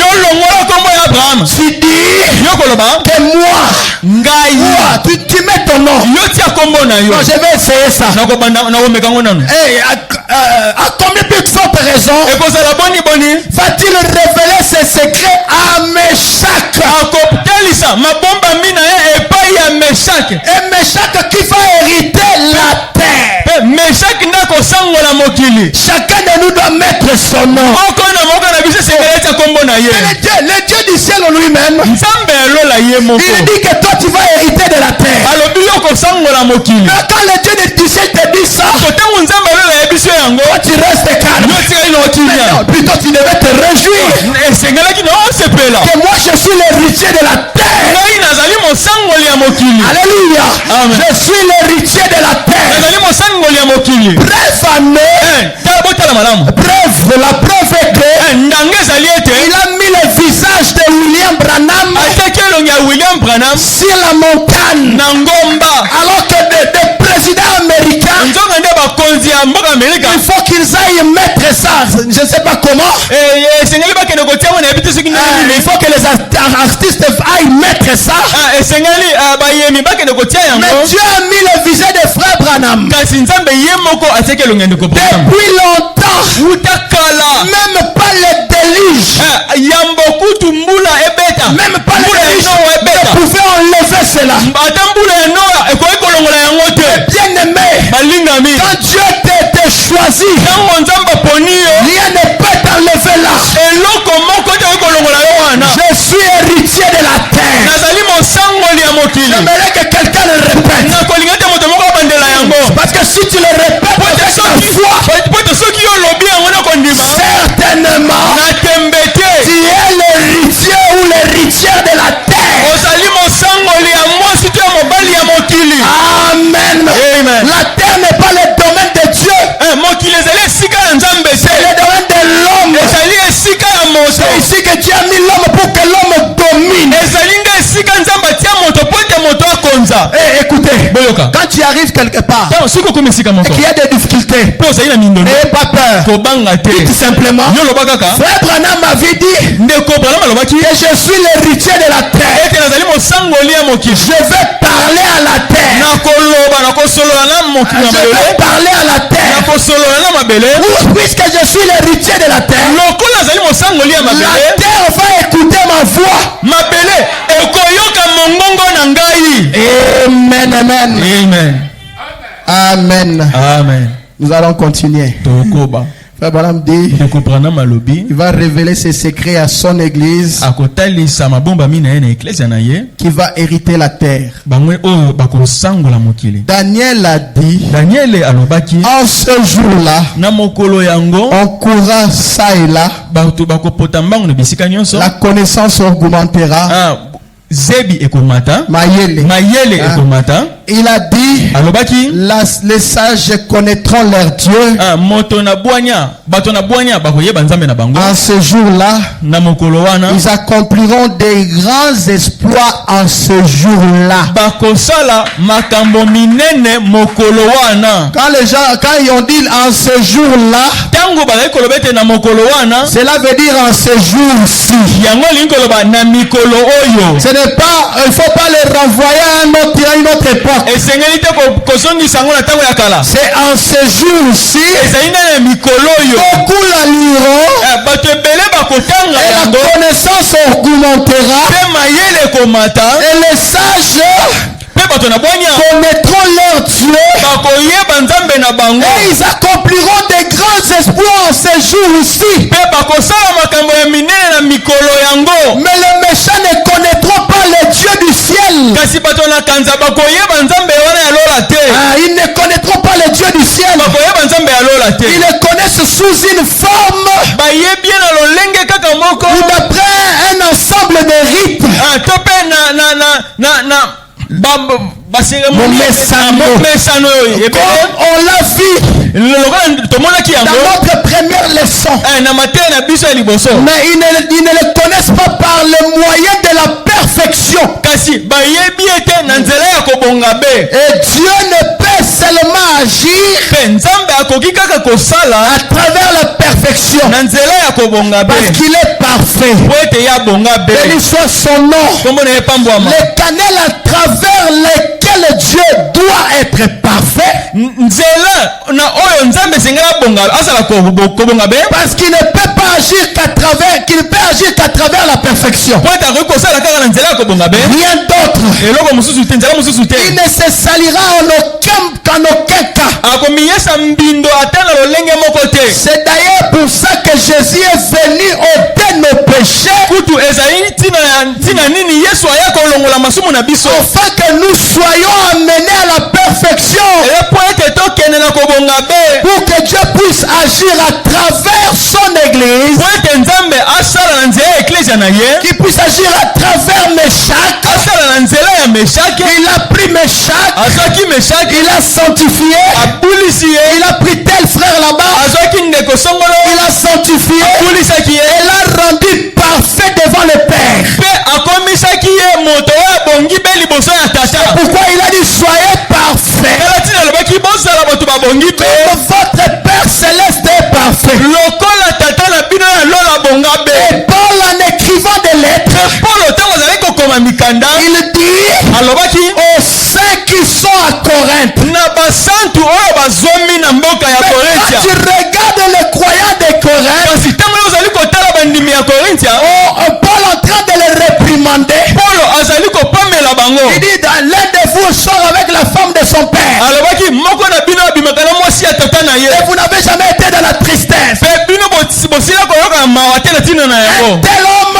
tu dis que moi, tu mets ton nom. Non, je vais essayer ça. Hey, à combien de fortes raisons va-t-il révéler ses secrets à Meshach? Et Meshach qui va hériter la terre. Chacun de nous doit mettre son nom. Le Dieu du ciel en lui-même, il dit que toi tu vas hériter de la terre. Mais quand le Dieu du ciel te dit ça, toi tu restes calme. Non, plutôt tu devais te réjouir que moi je suis l'héritier de la terre. Alléluia. Amen. Je suis l'héritier de la terre. Bref, la preuve est que il a mis le visage de William Branham sur la montagne. Alors que des présidents américains, il faut qu'ils aillent mettre ça. Je ne sais pas comment. Il faut que les artistes aillent mettre ça. Mais Dieu a mis le visage de frère Branham. Depuis longtemps, même pas le déluge, même pas le déluge ne pouvait enlever cela. Bien aimé, quand Dieu t'a choisi, rien ne peut t'enlever là. Je suis héritier de la terre. J'aimerais que quelqu'un le répète. Parce que si tu le répètes avec ta foi, certainement tu es l'héritier ou l'héritière de la terre. Amen. La terre n'est pas le domaine de Dieu. C'est le domaine de l'homme. C'est ici que Dieu a mis l'homme pour que l'homme domine. Écoutez, quand tu arrives quelque part et qu'il y a des difficultés, n'ayez pas peur. Dites simplement, frère Branham m'avait dit que je suis l'héritier de la terre. Je vais parler à la terre. Je vais parler à la terre. Puisque je suis l'héritier de la terre, la terre va écouter ma voix. Amen, amen. Amen. Amen. Nous allons continuer. Frère Branham dit, il va révéler ses secrets à son église qui va hériter la terre. Daniel a dit, en ce jour-là, on courra ça et là, la connaissance augmentera. Zebi ekomata Mayele ekomata. Il a dit les sages connaîtront leur Dieu. En ce jour-là, ils accompliront des grands exploits en ce jour-là. Quand les gens, quand ils ont dit en ce jour-là, cela veut dire en ce jour-ci. Ce n'est pas, il ne faut pas les renvoyer à une autre époque. C'est en ce jour-ci, beaucoup la liront et la connaissance augmentera et les sages connaîtront leur Dieu et ils accompliront des grands espoirs en ces jours-ci. Mais les méchants ne connaîtront pas le Dieu du ciel. Ils ne connaîtront pas le Dieu du ciel. Ils le connaissent sous une forme ou d'après un ensemble de rites. Comme on l'a vu dans notre première leçon. Mais ils ne le connaissent pas par le moyen de la perfection. Et Dieu ne peut seulement agir à travers la perfection, parce qu'il est parfait. Béni soit son nom. Les canaux à travers lesquels Dieu doit être parfait, parce qu'il ne peut pas agir qu'à travers la perfection. Rien d'autre. Il ne se salira en aucun cas. C'est d'ailleurs pour ça que Jésus est venu ôter nos péchés, afin que nous soyons amenés à la perfection, pour que Dieu puisse agir à travers son église, qui puisse agir à travers Meshach. Il a pris Meshach, il a sanctifié, il a pris tel frère là-bas, il a sanctifié et l'a rendu parfait devant le Père. Pourquoi il a dit soyez parfaits comme votre Père céleste est parfait. Et Paul, en écrivant des lettres, il dit aux saints qui sont à Corinthe. Quand tu regardes les croyants de Corinthe, Paul en train de les réprimander, il dit l'un de vous sort avec la femme de son père, et vous n'avez jamais été dans la tristesse. Un tel homme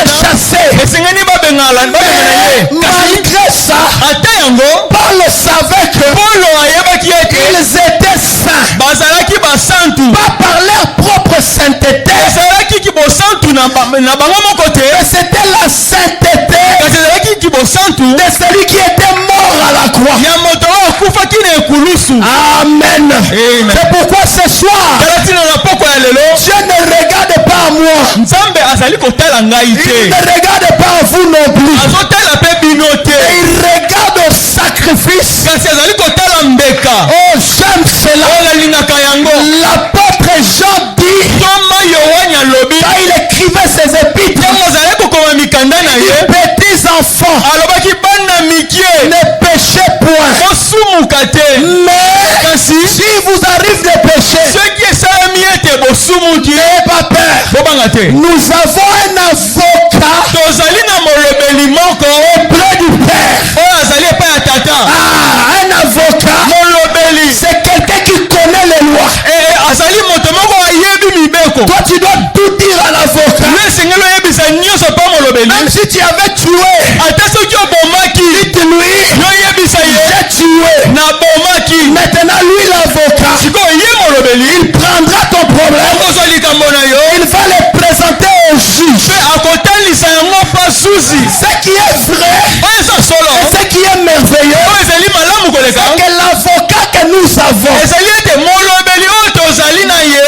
est chassé. Malgré ça, Paul savait qu'ils étaient saints, pas par leur propre sainteté, mais c'était la sainteté de celui qui était mort à la croix. Amen. C'est pourquoi ce soir, Dieu ne regarde pas à moi, il ne regarde pas à vous non plus, il regarde au sacrifice. Oh, j'aime cela. L'apôtre Jean dit, quand il écrivait ses épîtres, petits enfants, ne péchez point. Mais si vous arrive de pécher, n'ayez pas peur. Nous avons un avocat auprès du Père. Un avocat, c'est quelqu'un qui connaît les lois. Toi tu dois tout dire à l'avocat. Même si tu avais tué, dites-lui, j'ai tué. Maintenant lui l'avocat, il prendra ton problème, il va le présenter au juge. Ce qui est vrai et ce qui est merveilleux, c'est que l'avocat que nous avons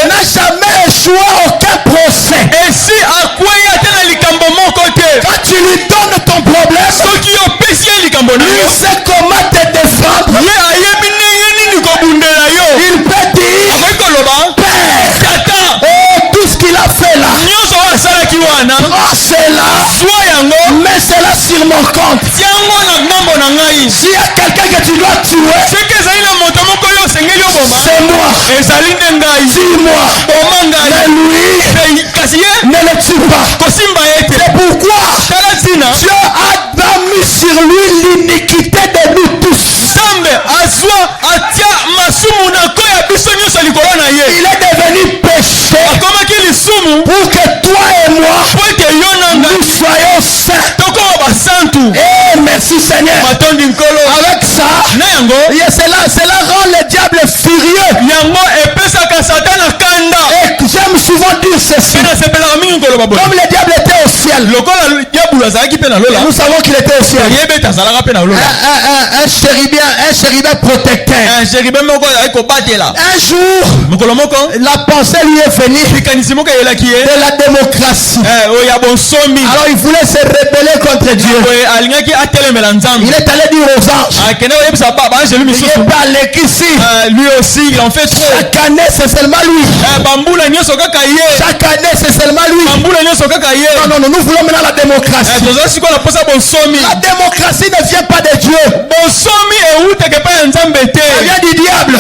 n'a jamais échoué aucun procès. Quand tu lui donnes ton problème, lui sait comment te défendre. Il peut dire, Père, oh, tout ce qu'il a fait là, prends cela, mets cela sur mon compte. S'il y a quelqu'un que tu dois tuer, c'est moi. Dis-moi. Mais lui ne le tue pas. C'est pourquoi Dieu a mis sur lui l'iniquité. nous soyons saints. Et merci Seigneur. Avec ça, cela rend le diable furieux. Et j'aime souvent dire ceci. Comme le diable était au ciel, nous savons qu'il était au ciel. Un chérubin protecteur. Un jour, la pensée lui est venue de la démocratie. Alors il voulait se rebeller contre Dieu. Il est allé dire aux anges, il parle qu'ici, lui aussi il en fait trop. Chaque année c'est seulement lui. Chaque année c'est seulement lui. Non, nous voulons maintenant la démocratie. La démocratie ne vient pas de Dieu. Elle vient du diable.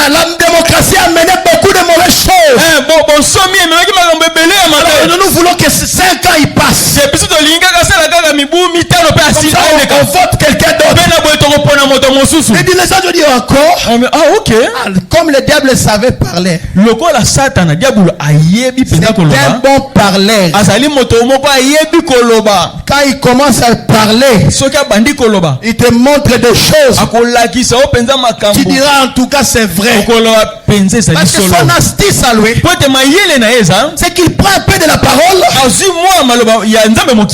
La démocratie a mené beaucoup de mauvaises choses. Alors, nous voulons que 5 ans y passent. On vote quelqu'un d'autre. Et puis les gens disent encore. Ok. Comme le diable savait parler. C'est un bon parleur. Quand il commence à parler, il te montre des choses. Tu diras en tout cas c'est vrai. Parce que son astuce à lui, c'est qu'il prend un peu de la parole.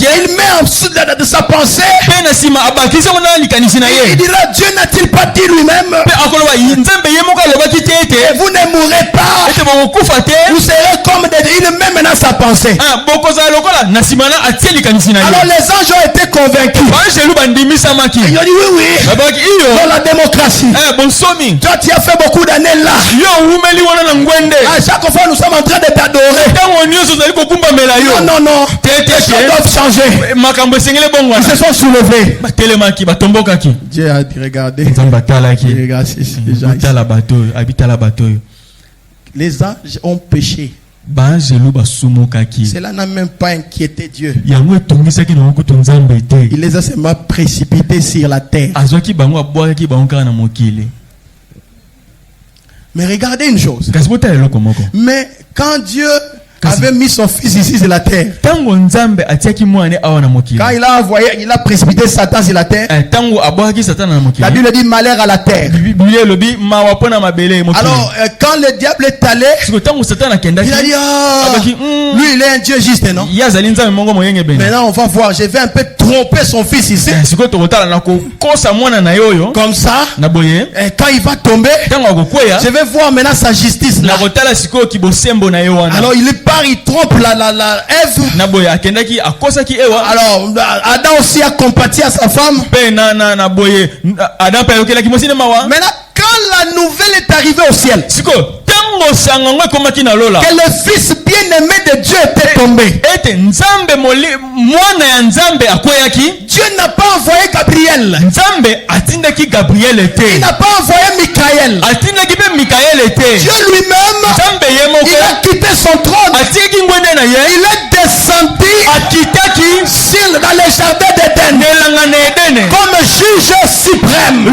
Il met en dessous de sa pensée. Il dira, Dieu n'a-t-il pas dit lui-même, vous ne mourrez pas, vous serez comme il met maintenant sa pensée. Alors les anges ont été convaincus. Ils ont dit oui, dans la démocratie. Toi tu as fait beaucoup d'années là. À chaque fois nous sommes en train de t'adorer. Non, les choses doivent changer. Ils se sont soulevés. Dieu a dit, regardez. Les anges ont péché. Cela n'a même pas inquiété Dieu. Il les a seulement précipités sur la terre. Mais regardez une chose. Mais quand Dieu avait mis son fils ici sur la terre, quand il a envoyé, il a précipité Satan sur la terre, la Bible dit malheur à la terre. Alors quand le diable est allé, il a dit lui il est un Dieu juste, non? Maintenant on va voir, je vais un peu tromper son fils ici, comme ça, et quand il va tomber, je vais voir maintenant sa justice là. Alors il part, il trompe la Ève. Alors Adam aussi a compati à sa femme. Maintenant quand la nouvelle est arrivée au ciel, que le fils bien-aimé de Dieu était tombé, Dieu n'a pas envoyé Gabriel. Il n'a pas envoyé Michael. Dieu lui-même, il a quitté son trône. Il est descendu dans les jardins d'Éden comme juge suprême.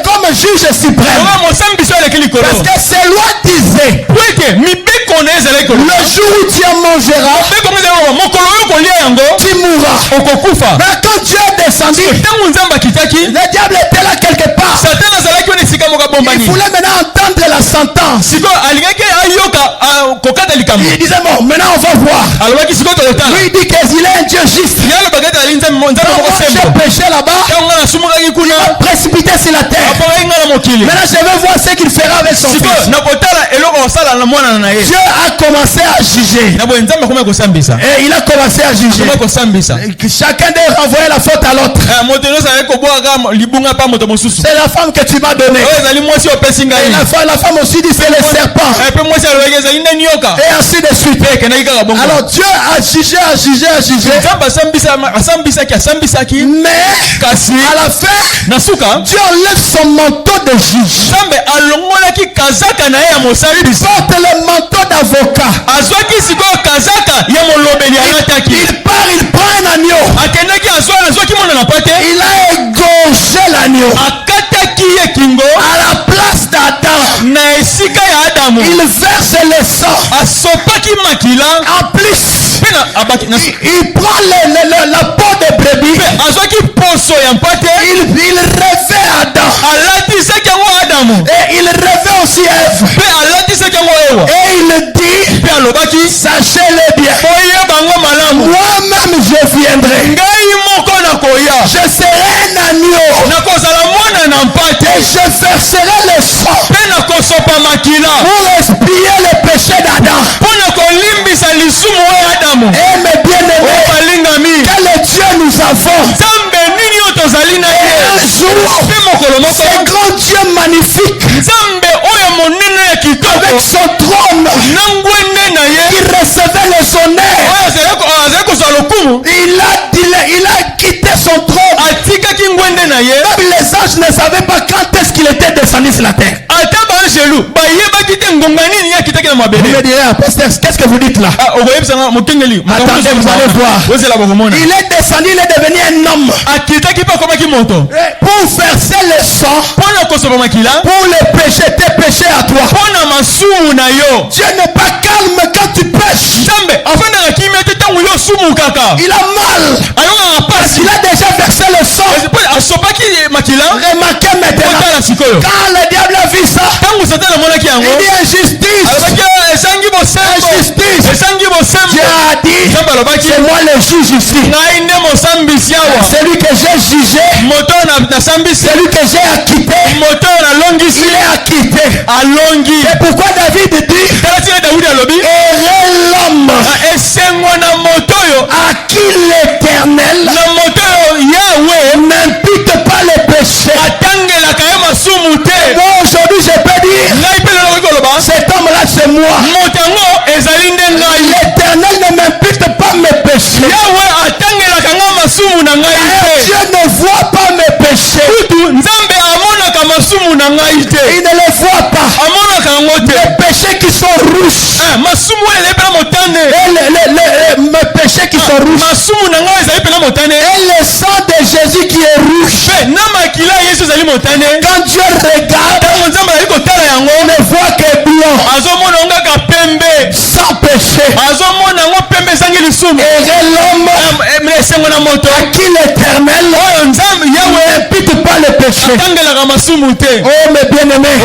Comme juge suprême. Parce que ces lois disaient, le jour où tu en mangeras, tu mourras. Mais quand Dieu est descendu, le diable était là quelque part. Il voulait maintenant entendre la sentence. Il disait bon, maintenant on va voir. Lui il dit qu'il est un Dieu juste. J'ai péché là-bas, il a précipité sur la terre. Maintenant je vais voir ce qu'il fera avec son fils. Dieu a commencé à juger. Et il a commencé à juger. Chacun d'eux renvoyait la faute à l'autre. C'est la femme que tu m'as donnée. Et la femme aussi dit c'est le serpent. Et ainsi de suite. Alors Dieu a jugé. Mais à la fin, Dieu enlève son manteau de juge. Il porte le manteau d'avocat. Il part, il prend un agneau. Il a égorgé l'agneau à la place d'Adam. Adamu. Il verse le sang. Asopaki makila. En plus, il prend la peau de brebis. Il revêt Adam. Et il revêt aussi Ève. Et il dit, sachez-le bien, moi-même je viendrai. Je serai un agneau. Et je verserai le sang pour expier le péché d'Adam. Et mes bien-aimés, quel Dieu nous avons. Et un jour, ce grand Dieu magnifique, avec son trône, il recevait les honneurs. Il a quitté son trône. Même les anges ne savaient pas quand est-ce qu'il était descendu sur la terre. Vous me direz, pasteur, qu'est-ce que vous dites là? Attendez, vous allez voir. Il est descendu, il est devenu un homme. Pour verser le sang, pour le péché, tes péchés à toi. Dieu n'est pas calme quand tu pêches. Il a mal. Parce qu'il a déjà versé le sang. Remarquez maintenant, quand le diable a vu ça, il dit injustice. Dieu a dit, c'est moi le juge ici. Celui que j'ai jugé, celui que j'ai acquitté, il est acquitté. C'est pourquoi David dit, heureux l'homme à qui l'Éternel n'impute pas les péchés. Moi aujourd'hui je peux dire, cet homme-là c'est moi. L'Éternel ne m'impute pas mes péchés. Dieu ne voit pas mes péchés. Il ne les voit pas. Les péchés qui sont rouges. Mes péchés qui sont rouges. Et le sang de Jésus qui est rouge. Quand Dieu regarde, on ne voit que blanc. Sans péché. Et l'homme à qui l'Éternel n'impute pas le péché. Oh mes bien-aimés,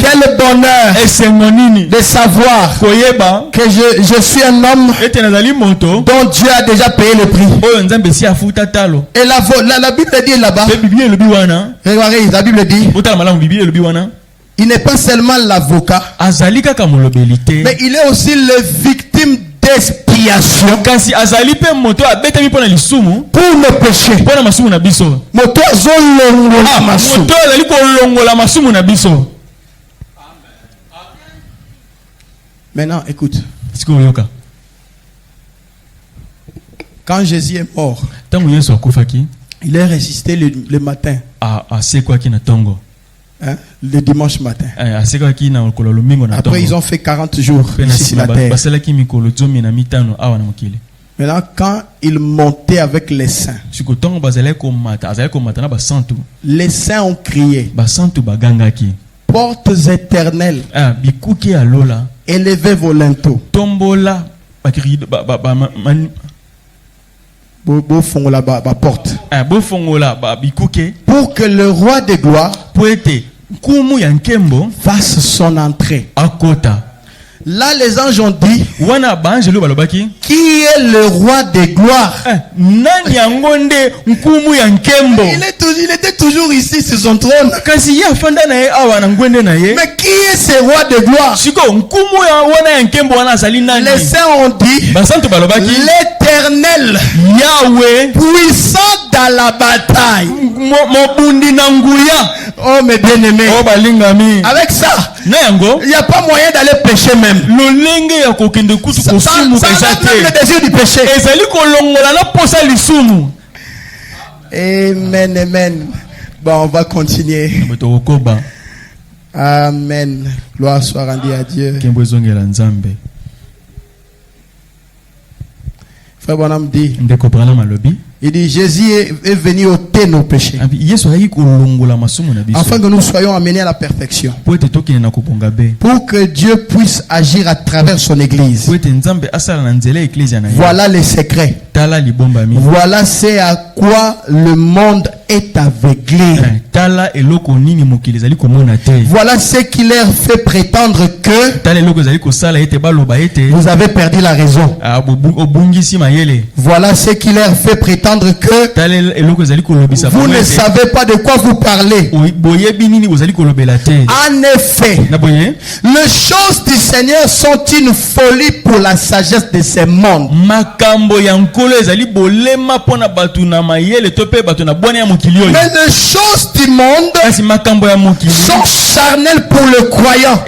quel bonheur de savoir que je suis un homme dont Dieu a déjà payé le prix. Et la Bible dit là-bas, regardez, la Bible dit, il n'est pas seulement l'avocat, mais il est aussi le victime d'expiation pour nos péchés. Maintenant, écoute. Quand Jésus est mort, il est ressuscité le matin. Hein? Le dimanche matin. Après, ils ont fait 40 jours ici sur la terre. Maintenant, quand il montait avec les saints, les saints ont crié, portes éternelles, élevez vos linteaux. Porte. Pour que le roi de gloire fasse son entrée. Là, les anges ont dit, qui est le roi des gloires? Il était toujours ici sur son trône. Mais qui est ce roi de gloire? Les saints ont dit, l'Éternel, Yahweh, puissant dans la bataille. Oh mes bien-aimés, avec ça, il n'y a pas moyen d'aller pécher même. Sans même le désir du péché. Amen, amen. Bon, on va continuer. Amen. Gloire soit rendue à Dieu. Frère Bonhomme dit, Il dit Jésus est venu ôter nos péchés afin que nous soyons amenés à la perfection, pour que Dieu puisse agir à travers son église. Voilà les secrets. Voilà c'est à quoi le monde est aveuglé. Voilà ce qui leur fait prétendre que vous avez perdu la raison. Voilà ce qui leur fait prétendre que vous ne savez pas de quoi vous parlez. En effet, les choses du Seigneur sont une folie pour la sagesse de ce monde. Mais les choses du monde sont charnelles pour le croyant.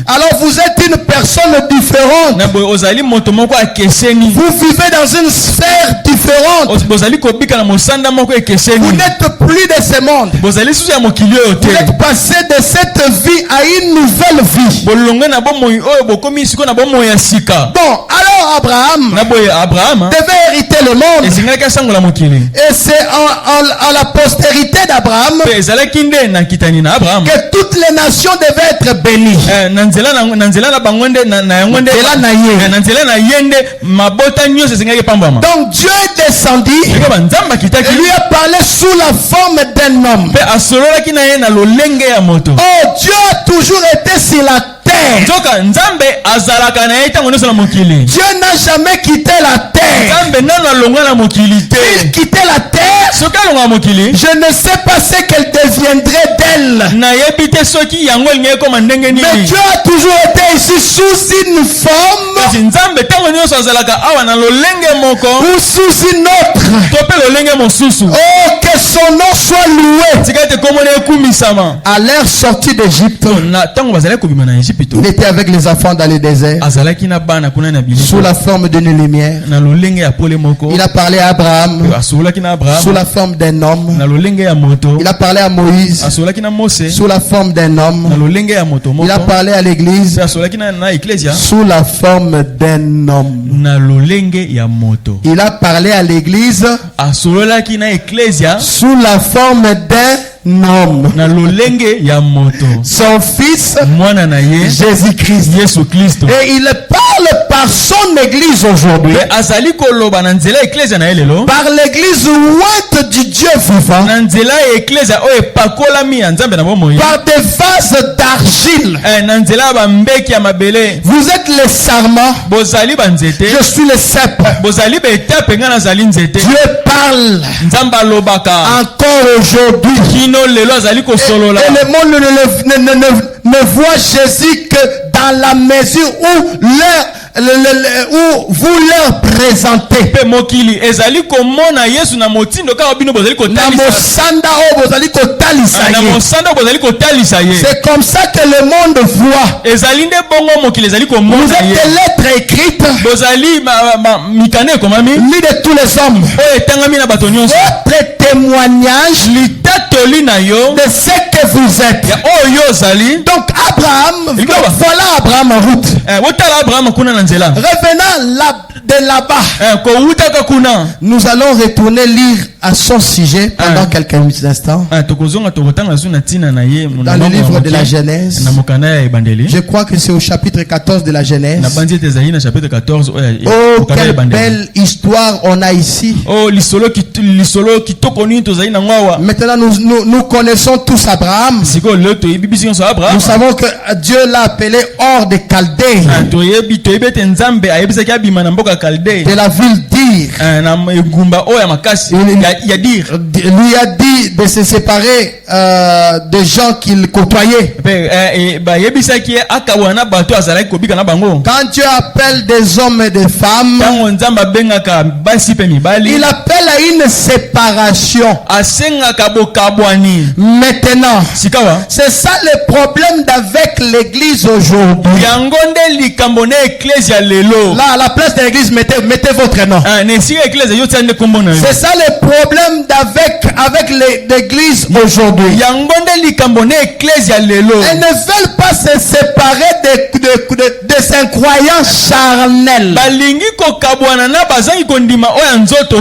Alors vous êtes une personne différente. Vous vivez dans une sphère différente. Vous n'êtes plus de ce monde. Vous êtes passé de cette vie à une nouvelle vie. Bon, alors Abraham devait hériter le monde. Et c'est en la postérité d'Abraham que toutes les nations devaient être bénies. Donc Dieu est descendu et lui a parlé sous la forme d'un homme. Oh, Dieu a toujours été sur la terre. Dieu n'a jamais quitté la terre. Il quittait la terre. Je ne sais pas ce qu'elle deviendrait d'elle. Mais Dieu a toujours été ici sous une forme ou sous une autre. Oh, que son nom soit loué. À leur sortie d'Égypte, il était avec les enfants dans le désert sous la forme d'une lumière. Il a parlé à Abraham sous la forme d'un homme. Il a parlé à Moïse sous la forme d'un homme. Il a parlé à l'église sous la forme d'un homme. Il a parlé à l'église sous la forme d'un homme. Son fils Jésus-Christ. Et il parle par son église aujourd'hui. Par l'église ouate du Dieu vivant. Par des vases d'argile. Vous êtes les sarments. Je suis le cep. Dieu parle encore aujourd'hui. Et le monde ne voit Jésus que dans la mesure où vous leur présentez. C'est comme ça que le monde voit. Vous êtes des lettres écrites lues de tous les hommes. Votre témoignage de ce que vous êtes. Donc Abraham, voilà Abraham en route. Revenant de là-bas, nous allons retourner lire à son sujet pendant quelques instants. Dans le livre de la Genèse, je crois que c'est au chapitre 14 de la Genèse. Oh, quelle belle histoire on a ici. Maintenant nous connaissons tous Abraham. Nous savons que Dieu l'a appelé hors des Chaldées, de la ville d'Ir. Il lui a dit de se séparer des gens qu'il côtoyait. Quand Dieu appelle des hommes et des femmes, il appelle à une séparation. Maintenant, c'est ça le problème avec l'église aujourd'hui. likambo na ecclesia lelo. Là, à la place de l'église, mettez votre nom. C'est ça le problème avec l'église aujourd'hui. Elles ne veulent pas se séparer de ces croyances charnelles.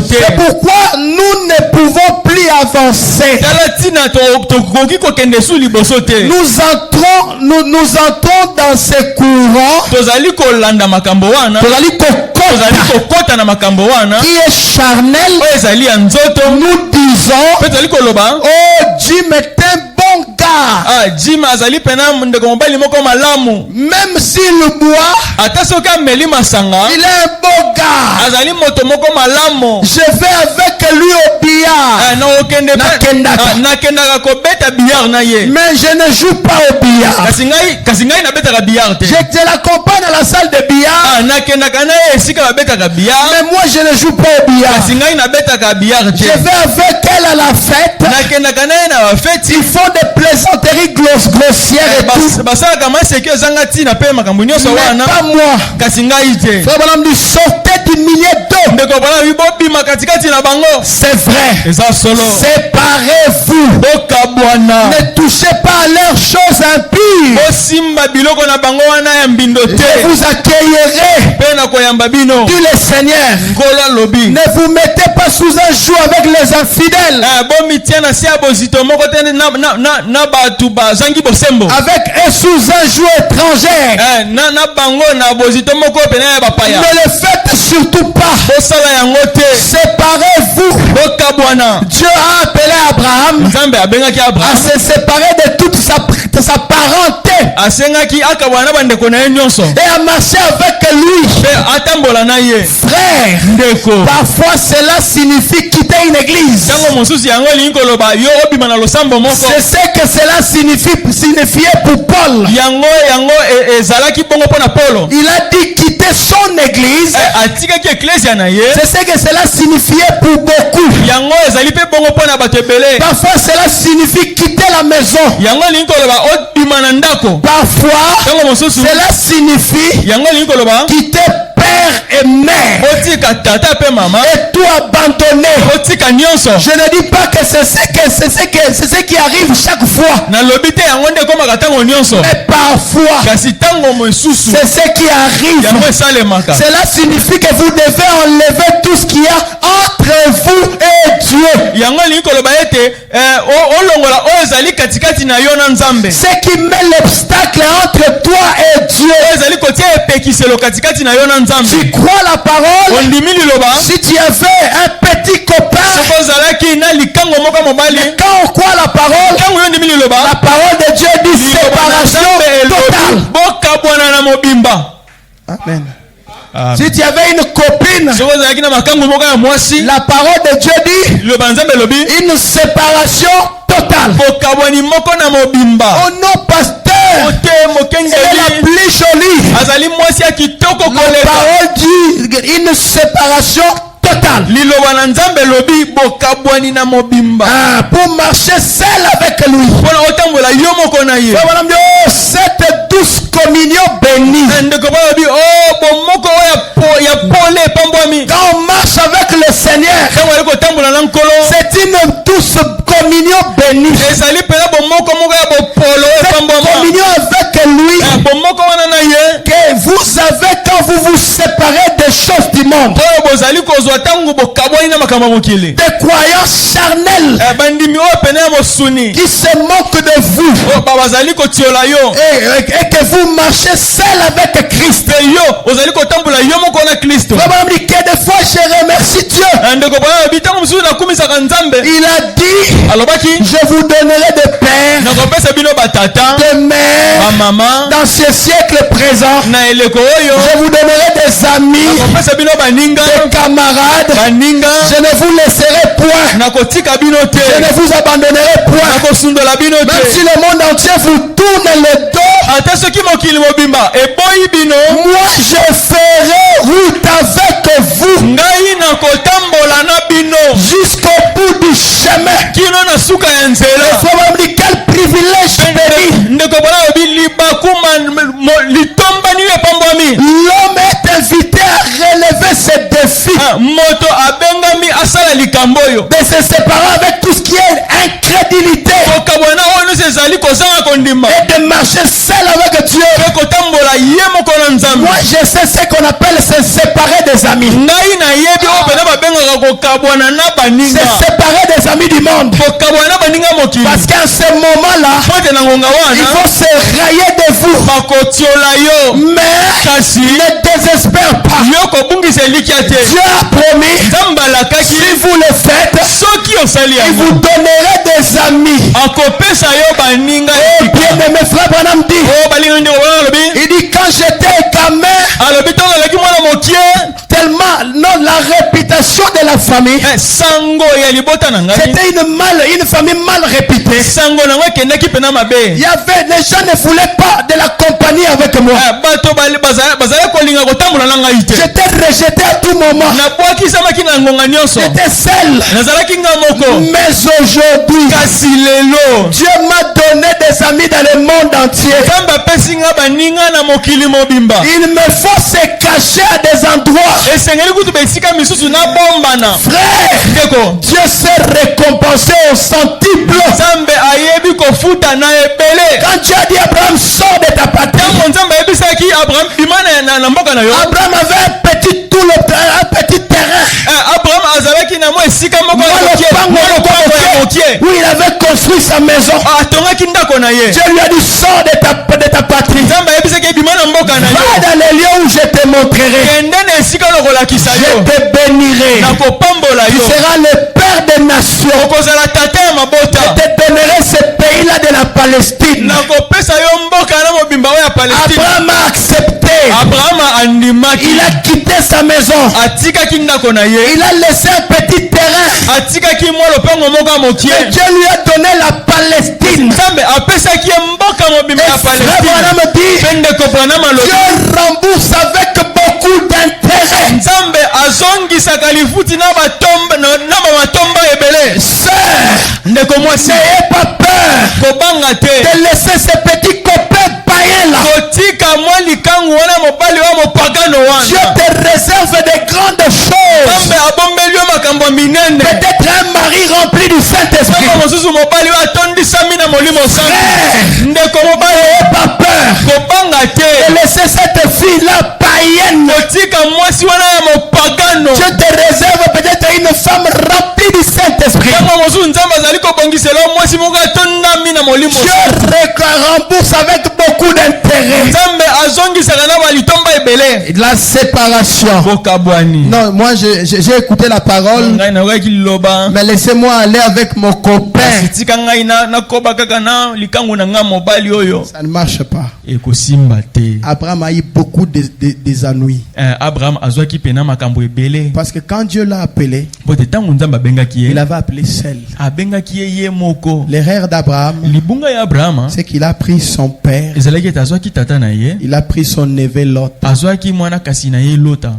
C'est pourquoi nous ne pouvons plus avancer. Nous entrons dans ce courant qui est charnel. Nous disons, oh Jim est un bon gars. Même s'il boit, il est un bon gars. Je vais avec lui au billard. Mais je ne joue pas au billard. Je l'accompagne à la salle de billard. Mais moi je ne joue pas au billard. Je vais avec elle à la fête. Ils font des plaisanteries grossières et tout. Mais pas moi. Frère Branham dit sortez du milieu d'eux. C'est vrai. Séparez-vous. Ne touchez pas à leurs choses impies. Je vous accueillerai. Dit le Seigneur. Ne vous mettez pas sous un joug avec les infidèles. Avec eux sous un joug étranger. Ne le faites surtout pas. Séparez-vous. Dieu a appelé Abraham à se séparer de toute sa parenté et à marcher avec lui. Frère, parfois cela signifie quitter une église. C'est ce que cela signifiait pour Paul. Il a dit quitter son église. C'est ce que cela signifiait pour beaucoup. Parfois cela signifie quitter la maison. Parfois cela signifie quitter père et mère et tout abandonner. Je ne dis pas que c'est ce qui arrive chaque fois. Mais parfois c'est ce qui arrive. Cela signifie que vous devez enlever tout ce qu'il y a entre vous et Dieu. Ce qui met l'obstacle entre toi et Dieu. Tu crois la parole. Si tu avais un petit copain, quand on croit la parole de Dieu dit séparation totale. Amen. Si tu avais une copine, la parole de Dieu dit une séparation totale. Oh non, pasteur, elle est la plus jolie. La parole dit une séparation totale. Pour marcher seul avec lui. Cette douce communion bénie. Quand on marche avec le Seigneur, c'est une douce communion bénie. Cette communion avec lui que vous avez quand vous vous séparez des choses du monde. Des croyances charnelles qui se moquent de vous et que vous marchez seul avec Christ. Que des fois je remercie Dieu. Il a dit je vous donnerai des pères, des mères dans ce siècle présent. Je vous donnerai des amis, des camarades. Je ne vous laisserai point. Je ne vous abandonnerai point. Même si le monde entier vous tourne le dos, moi je ferai route avec vous jusqu'au bout du chemin. Quel privilège béni. de se séparer avec tout ce qui est incrédulité et de marcher seul avec Dieu. Moi je sais ce qu'on appelle se séparer des amis. Se séparer des amis du monde. Parce qu'à ce moment-là, il faut se railler de vous. Mais ne désespère pas. Dieu a promis, si vous le faites, il vous donnerait des amis. Et bien aimé frère Branham dit, il dit quand j'étais gamin, tellement non, la réputation de la famille, c'était une famille mal réputée. Il y avait, les gens ne voulaient pas de la compagnie avec moi. J'étais rejeté à tout moment. J'étais seul. Mais aujourd'hui, Dieu m'a donné des amis dans le monde entier. Il me faut se cacher à des endroits. Frère, Dieu s'est récompensé au centuple. Quand Dieu a dit Abraham, sors de ta patrie. Abraham avait un petit terrain. Où il avait construit sa maison. Dieu lui a dit sors de ta patrie. Va dans les lieux où je te montrerai. Je te bénirai. Tu seras le père des nations. Je te donnerai ce pays-là de la Palestine. Abraham a accepté. Il a quitté sa maison. Il a laissé un petit terrain. Et Dieu lui a donné la Palestine. Et Abraham dit, Dieu rembourse avec beaucoup d'intérêt. Sœur, n'ayez pas peur de laisser ces petits copains païens là. Dieu te réserve de grandes choses. Peut-être un mari rempli du Saint-Esprit. N'ayez pas peur de laisser cette fille-là païenne. Dieu te réserve peut-être une femme remplie du Saint-Esprit. Dieu rembourse avec beaucoup d'intérêt. La séparation. Non, moi j'ai écouté la parole. Mais laissez-moi aller avec mon copain. Ça ne marche pas. Abraham a eu beaucoup des ennuis. Parce que quand Dieu l'a appelé, il avait appelé seul. L'erreur d'Abraham, c'est qu'il a pris son père. Il a pris son neveu Lot.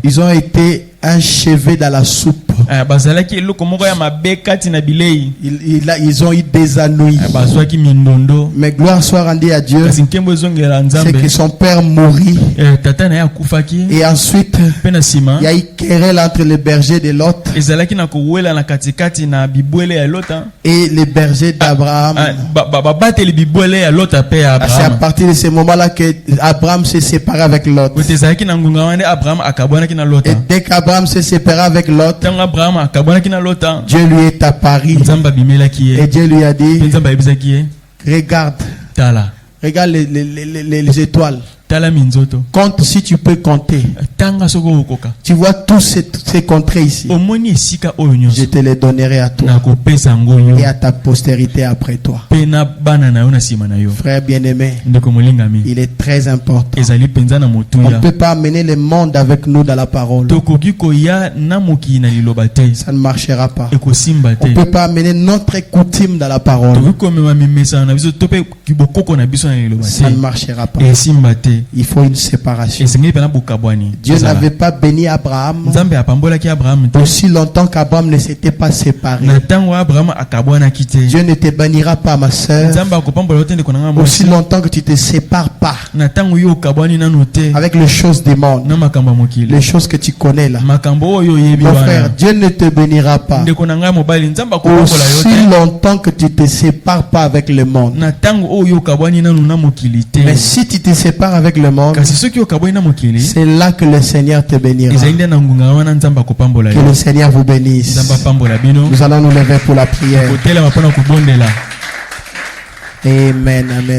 Ils ont été enchevés dans la soupe. Ils ont eu des ennuis. Mais gloire soit rendue à Dieu. C'est que son père mourit. Et ensuite, il y a eu querelle entre les bergers de Lot et les bergers d'Abraham. C'est à partir de ce moment-là que Abraham s'est séparé avec Lot. Et dès qu'Abraham s'est séparé avec Lot, Dieu lui est apparu et Dieu lui a dit, regarde les étoiles. Compte si tu peux compter. Tu vois tous ces contrées ici. Je te les donnerai à toi et à ta postérité après toi. Frère bien-aimé, il est très important. On ne peut pas amener le monde avec nous dans la parole. Ça ne marchera pas. On ne peut pas amener notre coutume dans la parole. Ça ne marchera pas. Il faut une séparation. Dieu n'avait pas béni Abraham aussi longtemps qu'Abraham ne s'était pas séparé. Dieu ne te bénira pas, ma soeur, aussi longtemps que tu ne te sépares pas avec les choses du monde, les choses que tu connais là. Mon frère, Dieu ne te bénira pas aussi longtemps que tu ne te sépares pas avec le monde. Mais si tu te sépares avec le monde, c'est là que le Seigneur te bénira. Que le Seigneur vous bénisse. Nous allons nous lever pour la prière. Amen, amen.